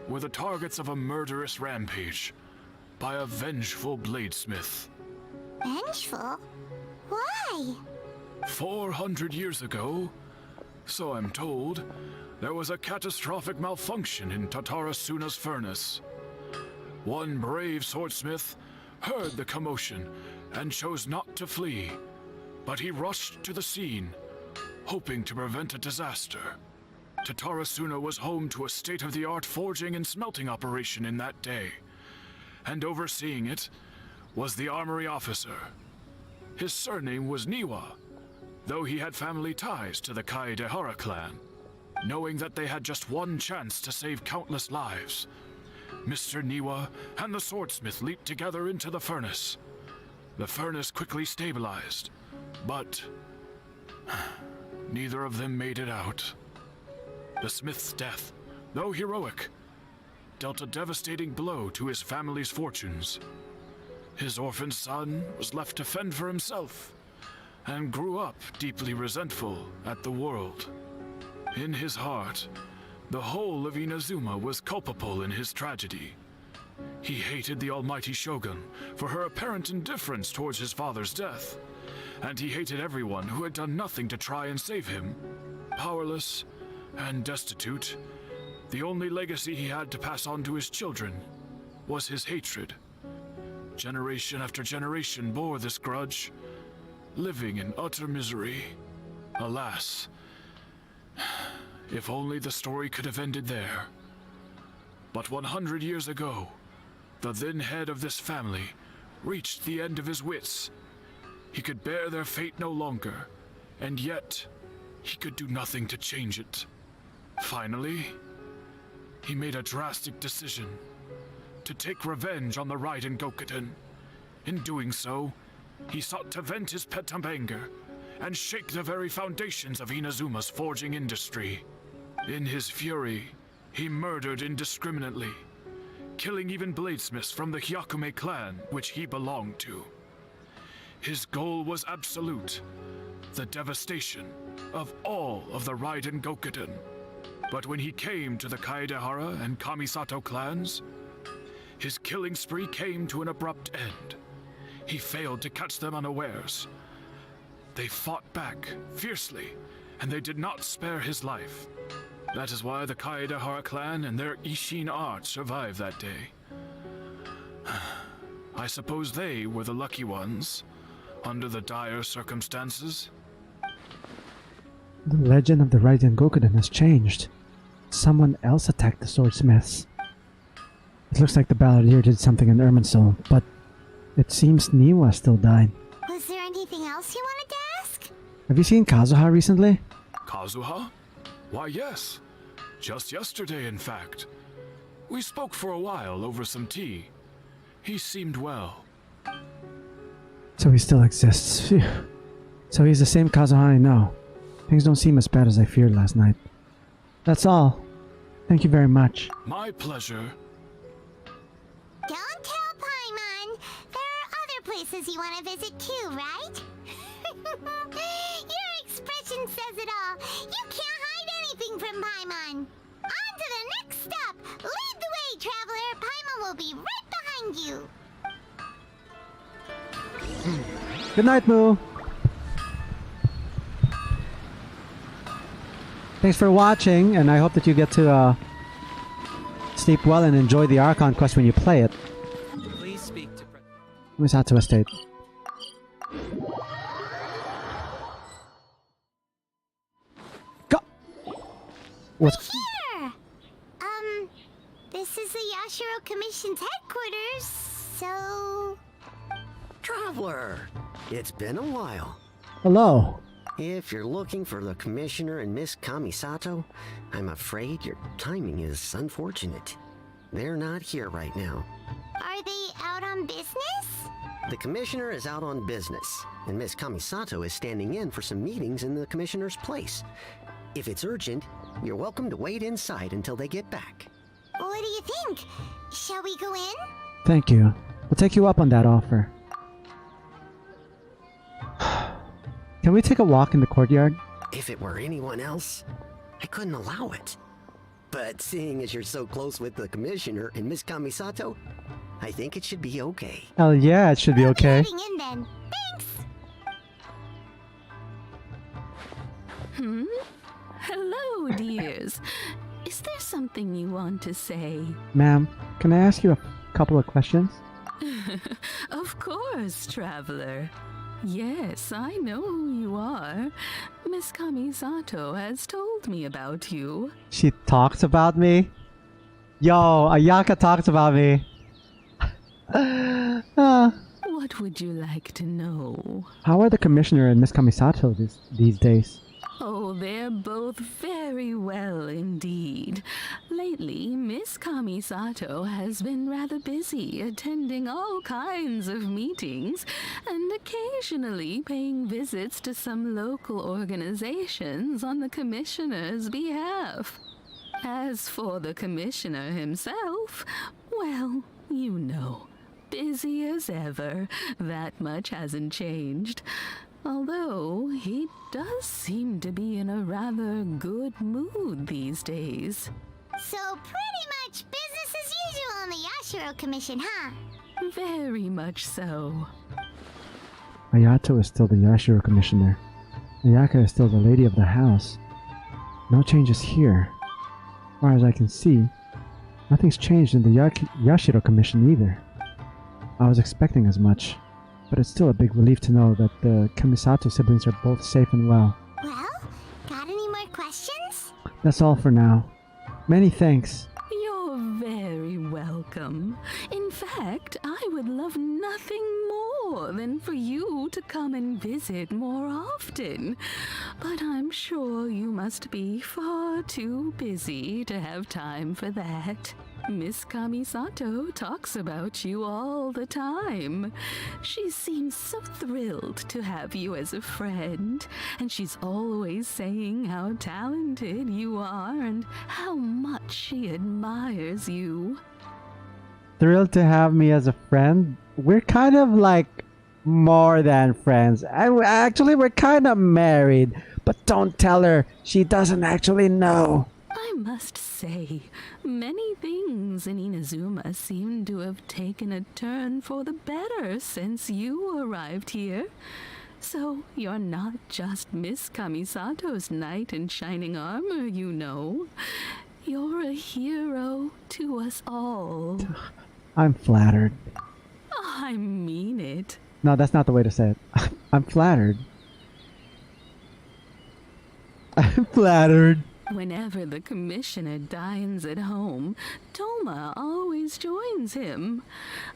were the targets of a murderous rampage by a vengeful bladesmith. Vengeful? Why? 400 years ago, so I'm told, there was a catastrophic malfunction in Tatarasuna's furnace. One brave swordsmith heard the commotion and chose not to flee, but he rushed to the scene, hoping to prevent a disaster. Tatarasuna was home to a state-of-the-art forging and smelting operation in that day, and overseeing it was the armory officer. His surname was Niwa, though he had family ties to the Kaedehara clan. Knowing that they had just one chance to save countless lives, Mr. Niwa and the swordsmith leaped together into the furnace. The furnace quickly stabilized, but neither of them made it out. The smith's death, though heroic, dealt a devastating blow to his family's fortunes. His orphan son was left to fend for himself, and grew up deeply resentful at the world. In his heart, the whole of Inazuma was culpable in his tragedy. He hated the almighty shogun for her apparent indifference towards his father's death, and he hated everyone who had done nothing to try and save him. Powerless and destitute, the only legacy he had to pass on to his children was his hatred. Generation after generation bore this grudge, living in utter misery. Alas, if only the story could have ended there. But 100 years ago, the then head of this family reached the end of his wits. He could bear their fate no longer, and yet he could do nothing to change it. Finally, he made a drastic decision to take revenge on the Raiden Gokunin. In doing so, he sought to vent his pent anger and shake the very foundations of Inazuma's forging industry. In his fury, he murdered indiscriminately, killing even bladesmiths from the Hyakume clan which he belonged to. His goal was absolute, the devastation of all of the Raiden Gokunin. But when he came to the Kaedehara and Kamisato clans, his killing spree came to an abrupt end. He failed to catch them unawares. They fought back fiercely, and they did not spare his life. That is why the Kaedehara clan and their Ishin art survived that day. I suppose they were the lucky ones, under the dire circumstances. The legend of the Raiden Gokunin has changed. Someone else attacked the swordsmiths. It looks like the Balladeer did something in Irminsul, but it seems Niwa still died. Was there anything else you wanted to ask? Have you seen Kazuha recently? Kazuha? Why, yes. Just yesterday, in fact. We spoke for a while over some tea. He seemed well. So he still exists. Phew. So he's the same Kazuha I know. Things don't seem as bad as I feared last night. That's all. Thank you very much. My pleasure. Don't tell Paimon. There are other places you want to visit too, right? Your expression says it all. You can't hide anything from Paimon. On to the next stop. Lead the way, traveler. Paimon will be right behind you. Good night, Moo. Thanks for watching, and I hope that you get to sleep well and enjoy the Archon quest when you play it. Please speak to Kamisato Estate. Go! What's... Here! This is the Yashiro Commission's headquarters, so... Traveler, It's been a while. Hello. If you're looking for the Commissioner and Miss Kamisato, I'm afraid your timing is unfortunate. They're not here right now. Are they out on business? The Commissioner is out on business, and Miss Kamisato is standing in for some meetings in the Commissioner's place. If it's urgent, you're welcome to wait inside until they get back. What do you think? Shall we go in? Thank you. We'll take you up on that offer. Can we take a walk in the courtyard? If it were anyone else, I couldn't allow it. But seeing as you're so close with the Commissioner and Miss Kamisato, I think it should be okay. Hell yeah, it should be okay. Heading in then. Thanks. Hello, dears. Is there something you want to say? Ma'am, can I ask you a couple of questions? Of course, traveler. Yes, I know who you are. Miss Kamisato has told me about you. She talks about me? Yo, Ayaka talks about me. What would you like to know? How are the Commissioner and Miss Kamisato these days? Oh, they're both very well indeed. Lately, Miss Kamisato has been rather busy attending all kinds of meetings and occasionally paying visits to some local organizations on the Commissioner's behalf. As for the Commissioner himself, well, you know, busy as ever. That much hasn't changed. Although, he does seem to be in a rather good mood these days. So pretty much business as usual on the Yashiro Commission, huh? Very much so. Ayato is still the Yashiro Commissioner. Ayaka is still the lady of the house. No changes here. As far as I can see, nothing's changed in the Yashiro Commission either. I was expecting as much. But it's still a big relief to know that the Kamisato siblings are both safe and well. Well, got any more questions? That's all for now. Many thanks. You're very welcome. In fact, I would love nothing more than for you to come and visit more often. But I'm sure you must be far too busy to have time for that. Miss Kamisato talks about you all the time. She seems so thrilled to have you as a friend, and she's always saying how talented you are and how much she admires you. Thrilled to have me as a friend? We're kind of like more than friends. Actually, we're kind of married. But don't tell her. She doesn't actually know. I must say, many things in Inazuma seem to have taken a turn for the better since you arrived here. So you're not just Miss Kamisato's knight in shining armor, you know. You're a hero to us all. I'm flattered. I mean it. No, that's not the way to say it. I'm flattered. I'm flattered. Whenever the Commissioner dines at home, Toma always joins him.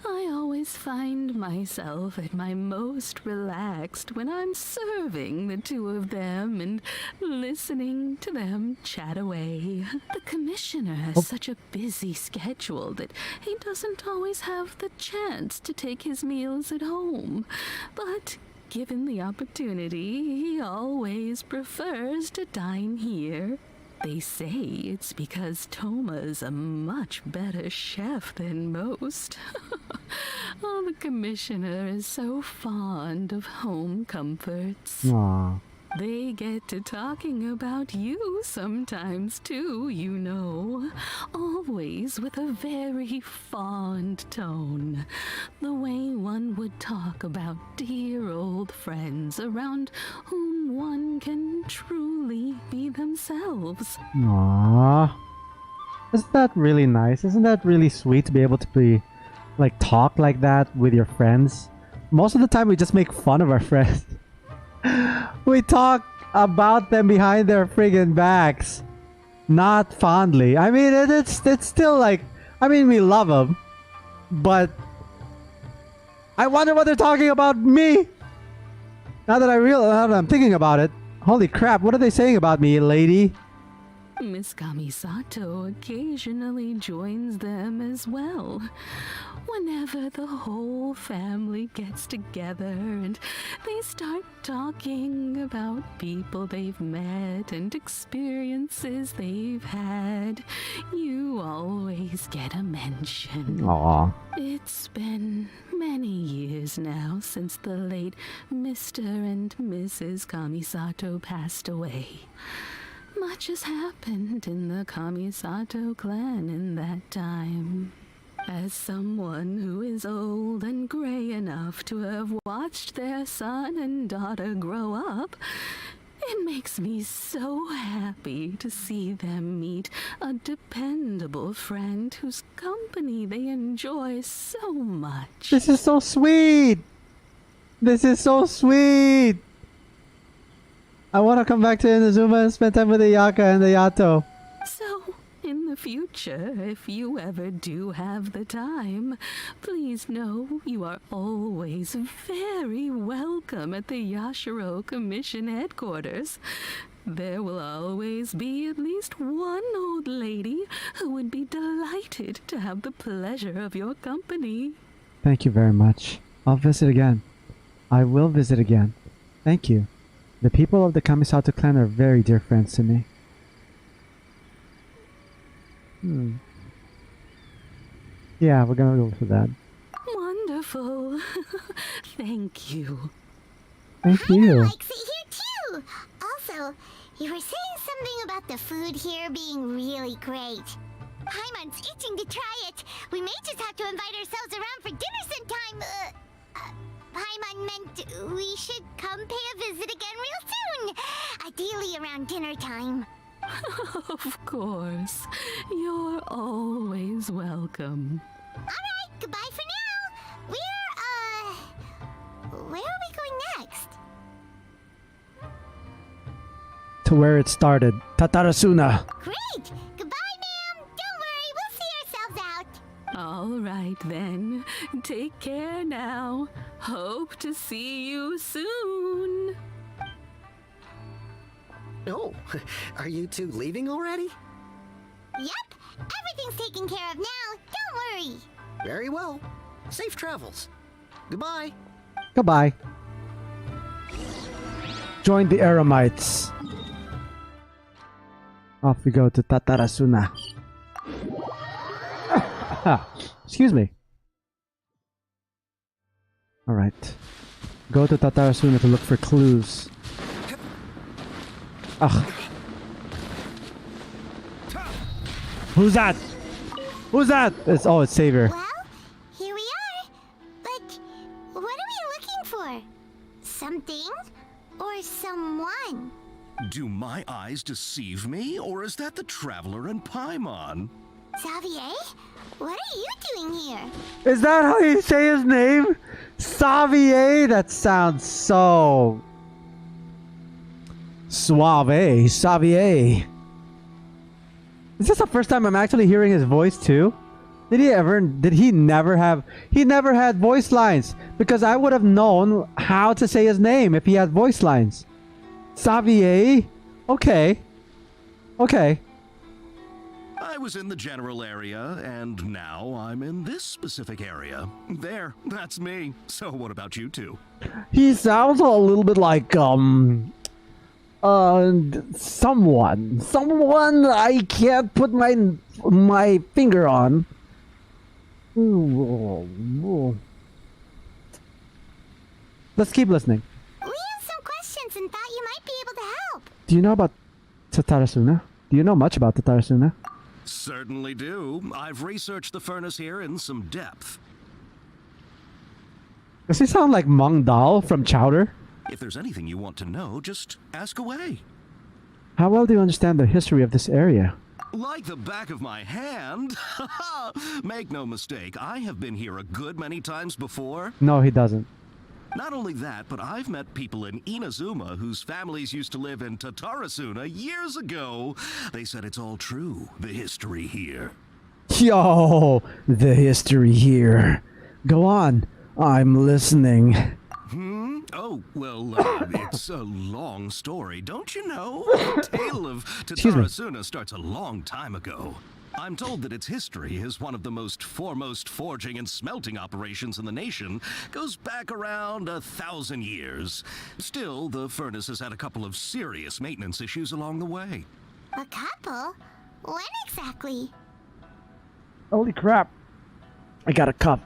I always find myself at my most relaxed when I'm serving the two of them and listening to them chat away. The Commissioner has such a busy schedule that he doesn't always have the chance to take his meals at home. But given the opportunity, he always prefers to dine here. They say it's because Toma's a much better chef than most. Oh, the Commissioner is so fond of home comforts. Aww. They get to talking about you sometimes too, you know. Always with a very fond tone. The way one would talk about dear old friends around whom one can truly be themselves. Aww. Isn't that really nice? Isn't that really sweet to be able to be, like, talk like that with your friends? Most of the time we just make fun of our friends. We talk about them behind their friggin' backs. Not fondly. I mean, it's still like... I mean, we love them. But... I wonder what they're talking about me! Now that I'm thinking about it, holy crap, what are they saying about me, lady? Miss Kamisato occasionally joins them as well. Whenever the whole family gets together and they start talking about people they've met and experiences they've had, you always get a mention. Aww. It's been many years now since the late Mr. and Mrs. Kamisato passed away. Much has happened in the Kamisato clan in that time. As someone who is old and gray enough to have watched their son and daughter grow up, it makes me so happy to see them meet a dependable friend whose company they enjoy so much. This is so sweet! This is so sweet! I want to come back to Inazuma and spend time with the Yaka and the Yato. So, in the future, if you ever do have the time, please know you are always very welcome at the Yashiro Commission headquarters. There will always be at least one old lady who would be delighted to have the pleasure of your company. Thank you very much. I'll visit again. I will visit again. Thank you. The people of the Kamisato clan are very dear friends to me. Yeah, we're gonna go for that. Wonderful. Thank you. Thank you. Likes it here too. Also, you were saying something about the food here being really great. Paimon's itching to try it. We may just have to invite ourselves around for dinner sometime. Paimon meant we should come pay a visit again real soon. Ideally around dinner time. Of course. You're always welcome. Alright, goodbye for now. Where are we going next? To where it started. Tatarasuna. Great! Goodbye, ma'am. Don't worry, we'll see ourselves out. All right then. Take care now. Hope to see you soon. Oh, are you two leaving already? Yep, everything's taken care of now. Don't worry. Very well. Safe travels. Goodbye. Goodbye. Join the Eremites. Off we go to Tatarasuna. Excuse me. Alright. Go to Tatarasuna to look for clues. Ugh. Who's that? Who's that? It's Xavier. Well, here we are. But what are we looking for? Something or someone? Do my eyes deceive me, or is that the Traveler and Paimon? Xavier, what are you doing here? Is that how you say his name? Xavier? That sounds so suave. Xavier. Is this the first time I'm actually hearing his voice too? Did he never had voice lines? Because I would have known how to say his name if he had voice lines. Xavier? Okay. Okay. I was in the general area, and now I'm in this specific area. There, that's me. So what about you two? He sounds a little bit like, someone I can't put my finger on. Let's keep listening. We have some questions and thought you might be able to help. Do you know about Tatarasuna? Do you know much about Tatarasuna? Certainly do. I've researched the furnace here in some depth. Does he sound like Mong Dal from Chowder? If there's anything you want to know, just ask away. How well do you understand the history of this area? Like the back of my hand. Make no mistake, I have been here a good many times before. No, he doesn't. Not only that, but I've met people in Inazuma whose families used to live in Tatarasuna years ago. They said it's all true, the history here. Yo, the history here. Go on, I'm listening. Oh, well, it's a long story, don't you know? The tale of Tatarasuna starts a long time ago. I'm told that its history as one of the most foremost forging and smelting operations in the nation goes back around 1,000 years. Still, the furnace has had a couple of serious maintenance issues along the way. A couple? When exactly? Holy crap. I got a cup.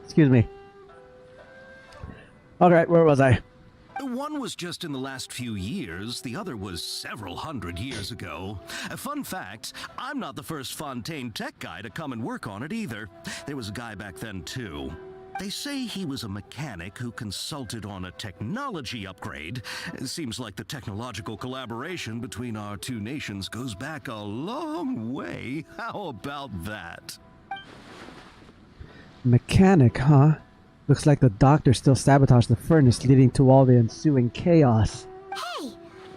Excuse me. Alright, where was I? One was just in the last few years, the other was several hundred years ago. A fun fact, I'm not the first Fontaine tech guy to come and work on it either. There was a guy back then too. They say he was a mechanic who consulted on a technology upgrade. It seems like the technological collaboration between our two nations goes back a long way. How about that? Mechanic, huh? Looks like the doctor still sabotaged the furnace, leading to all the ensuing chaos. Hey,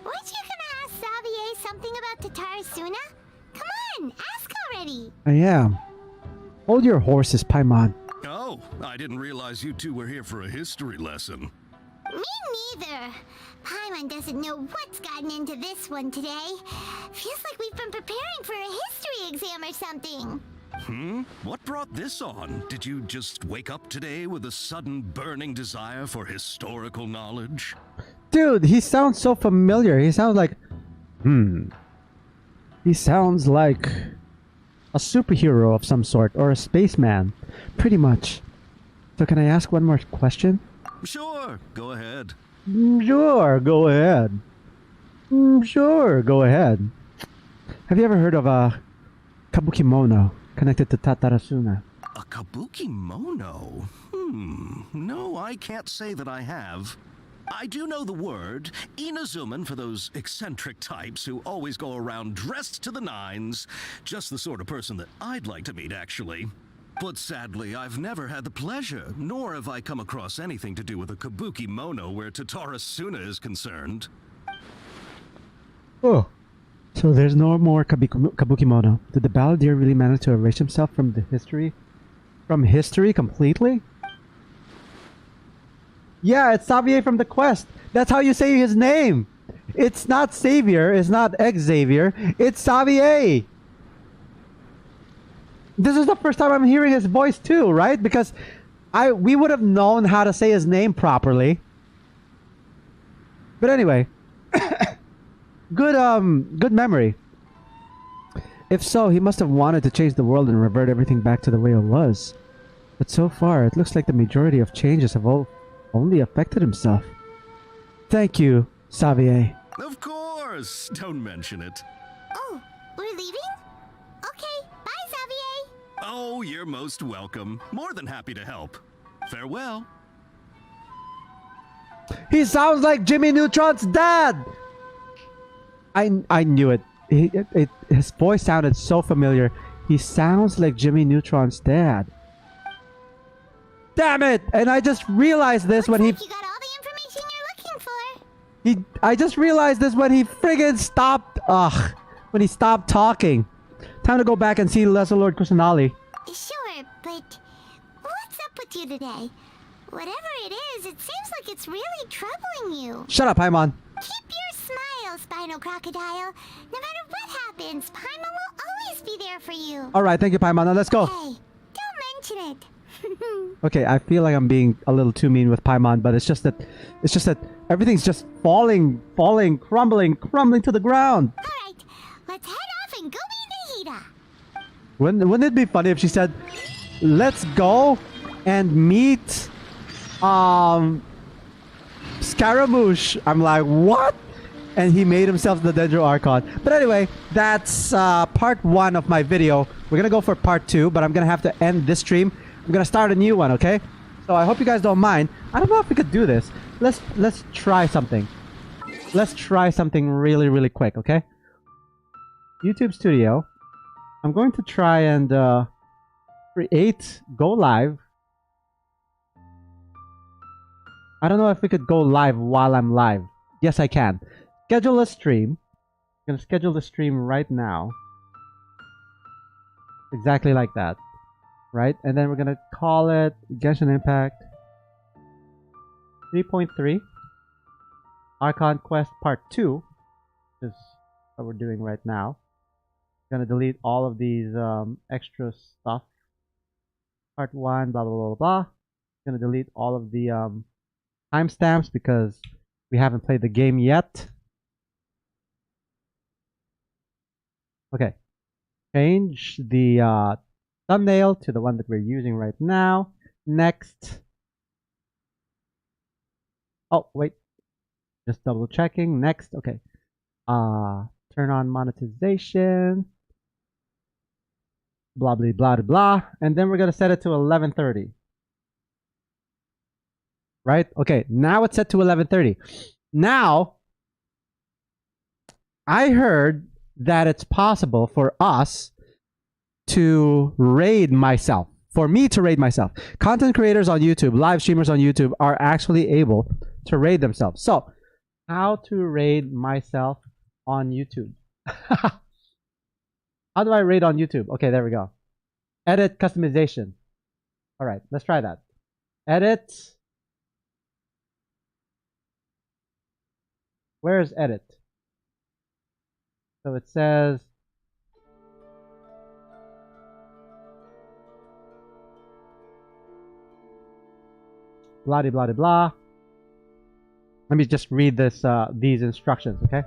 weren't you gonna ask Xavier something about Tatarasuna? Come on, ask already. I am. Hold your horses, Paimon. Oh, I didn't realize you two were here for a history lesson. Me neither. Paimon doesn't know what's gotten into this one today. Feels like we've been preparing for a history exam or something. What brought this on? Did you just wake up today with a sudden burning desire for historical knowledge? Dude, he sounds so familiar. He sounds like... He sounds like... a superhero of some sort, or a spaceman. Pretty much. So can I ask one more question? Sure, go ahead. Sure, go ahead. Sure, go ahead. Have you ever heard of a kabukimono connected to Tatarasuna? A kabukimono? No, I can't say that I have. I do know the word, Inazuman, for those eccentric types who always go around dressed to the nines. Just the sort of person that I'd like to meet, actually. But sadly, I've never had the pleasure, nor have I come across anything to do with a kabukimono where Tatarasuna is concerned. Oh, so there's no more kabukimono. Did the Balladeer really manage to erase himself from the history? From history completely? Yeah, it's Xavier from the quest. That's how you say his name. It's not Xavier, it's not Xavier, it's Xavier. This is the first time I'm hearing his voice too, right? Because we would have known how to say his name properly. But anyway, good memory. If so, he must have wanted to change the world and revert everything back to the way it was. But so far, it looks like the majority of changes have only affected himself. Thank you, Xavier. Of course! Don't mention it. Oh, we're leaving? Okay, bye, Xavier. Oh, you're most welcome. More than happy to help. Farewell. He sounds like Jimmy Neutron's dad! I knew it. His voice sounded so familiar. He sounds like Jimmy Neutron's dad. Damn it! And I just realized this when he... You got all the information you're looking for. I just realized this when he friggin' stopped... when he stopped talking. Time to go back and see Lesser Lord Kusanali. Sure, but what's up with you today? Whatever it is, it seems like it's really troubling you. Shut up, Paimon. Keep your smile, Spinal Crocodile. No matter what happens, Paimon will always be there for you. Alright, thank you, Paimon. Now let's go. Hey, don't mention it. Okay, I feel like I'm being a little too mean with Paimon, but it's just that everything's just falling, crumbling to the ground. Alright, let's head off and go meet Nahida. Wouldn't it be funny if she said, let's go and meet Scaramouche? I'm like, what? And he made himself the Dendro Archon. But anyway, that's part 1 of my video. We're gonna go for part 2, but I'm gonna have to end this stream. I'm gonna start a new one, okay? So I hope you guys don't mind. I don't know if we could do this. Let's try something. Let's try something really, really quick, okay? YouTube Studio. I'm going to try and create go live. I don't know if we could go live while I'm live. Yes, I can. Schedule a stream. I'm gonna schedule the stream right now. exactly like that, right? And then we're gonna call it Genshin Impact 3.3 Archon Quest Part 2, which is what we're doing right now. Gonna delete all of these extra stuff. Part 1, blah blah blah blah. Gonna delete all of the timestamps because we haven't played the game yet. Okay. Change the thumbnail to the one that we're using right now. Next. Oh, wait. Just double checking. Next. Okay. Turn on monetization. Blah, blah, blah, blah. And then we're going to set it to 11:30. Right? Okay. Now it's set to 11:30. Now, I heard that it's possible for us to raid myself. For me to raid myself. Content creators on YouTube, live streamers on YouTube are actually able to raid themselves. So, how to raid myself on YouTube? How do I raid on YouTube? Okay, there we go. Edit customization. All right, let's try that. Edit. Where is edit? So it says blah de blah de blah. Let me just read this these instructions, okay?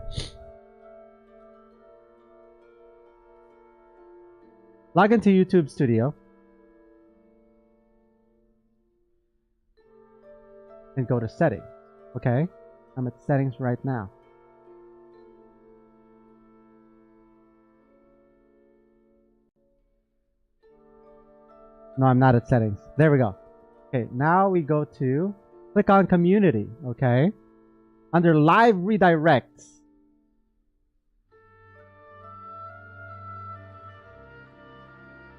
Log into YouTube Studio and go to settings. Okay, I'm at settings right now. No, I'm not at settings. There we go. Okay, now we go to click on community. Okay, under live redirects.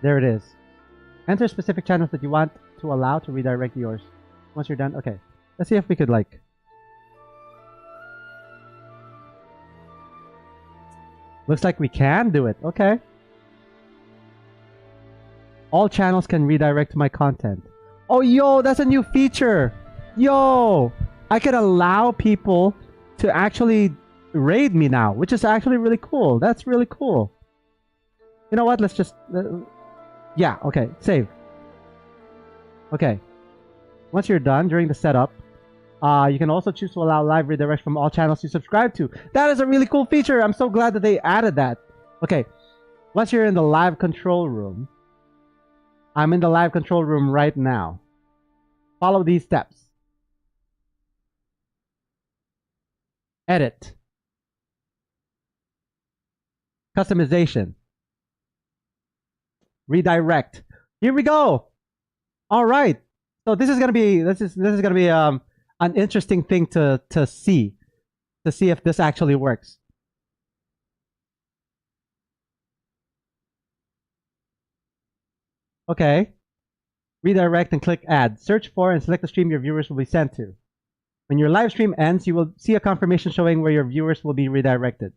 There it is. Enter specific channels that you want to allow to redirect yours. Once you're done, okay. Let's see if we could like. Looks like we can do it. Okay. All channels can redirect to my content. Oh, yo, that's a new feature. Yo, I could allow people to actually raid me now, which is actually really cool. That's really cool. You know what? Let's just... yeah, okay. Save. Okay. Once you're done, during the setup, you can also choose to allow live redirect from all channels you subscribe to. That is a really cool feature. I'm so glad that they added that. Okay. Once you're in the live control room, I'm in the live control room right now. Follow these steps. Edit. Customization. Redirect. Here we go. All right. So this is gonna be an interesting thing to see if this actually works. Okay. Redirect and click add. Search for and select the stream your viewers will be sent to. When your live stream ends, you will see a confirmation showing where your viewers will be redirected.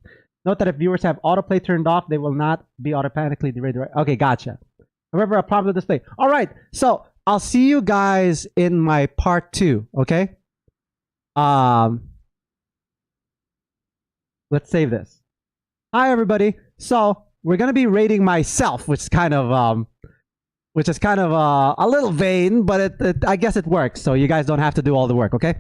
Note that if viewers have autoplay turned off, they will not be automatically redirected. Okay, gotcha. However, a prompt will display. All right, so I'll see you guys in my part 2. Okay. Let's save this. Hi, everybody. So we're gonna be rating myself, which is kind of a little vain, but I guess it works. So you guys don't have to do all the work. Okay.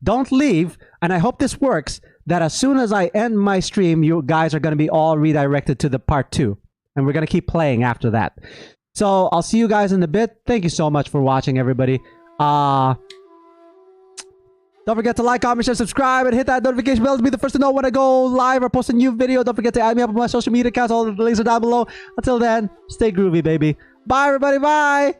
Don't leave, and I hope this works, that as soon as I end my stream, you guys are going to be all redirected to the part 2, and we're going to keep playing after that. So I'll see you guys in a bit. Thank you so much for watching, everybody. Don't forget to like, comment, share, subscribe, and hit that notification bell to be the first to know when I go live or post a new video. Don't forget to add me up on my social media accounts. All the links are down below. Until then, stay groovy, baby. Bye, everybody. Bye.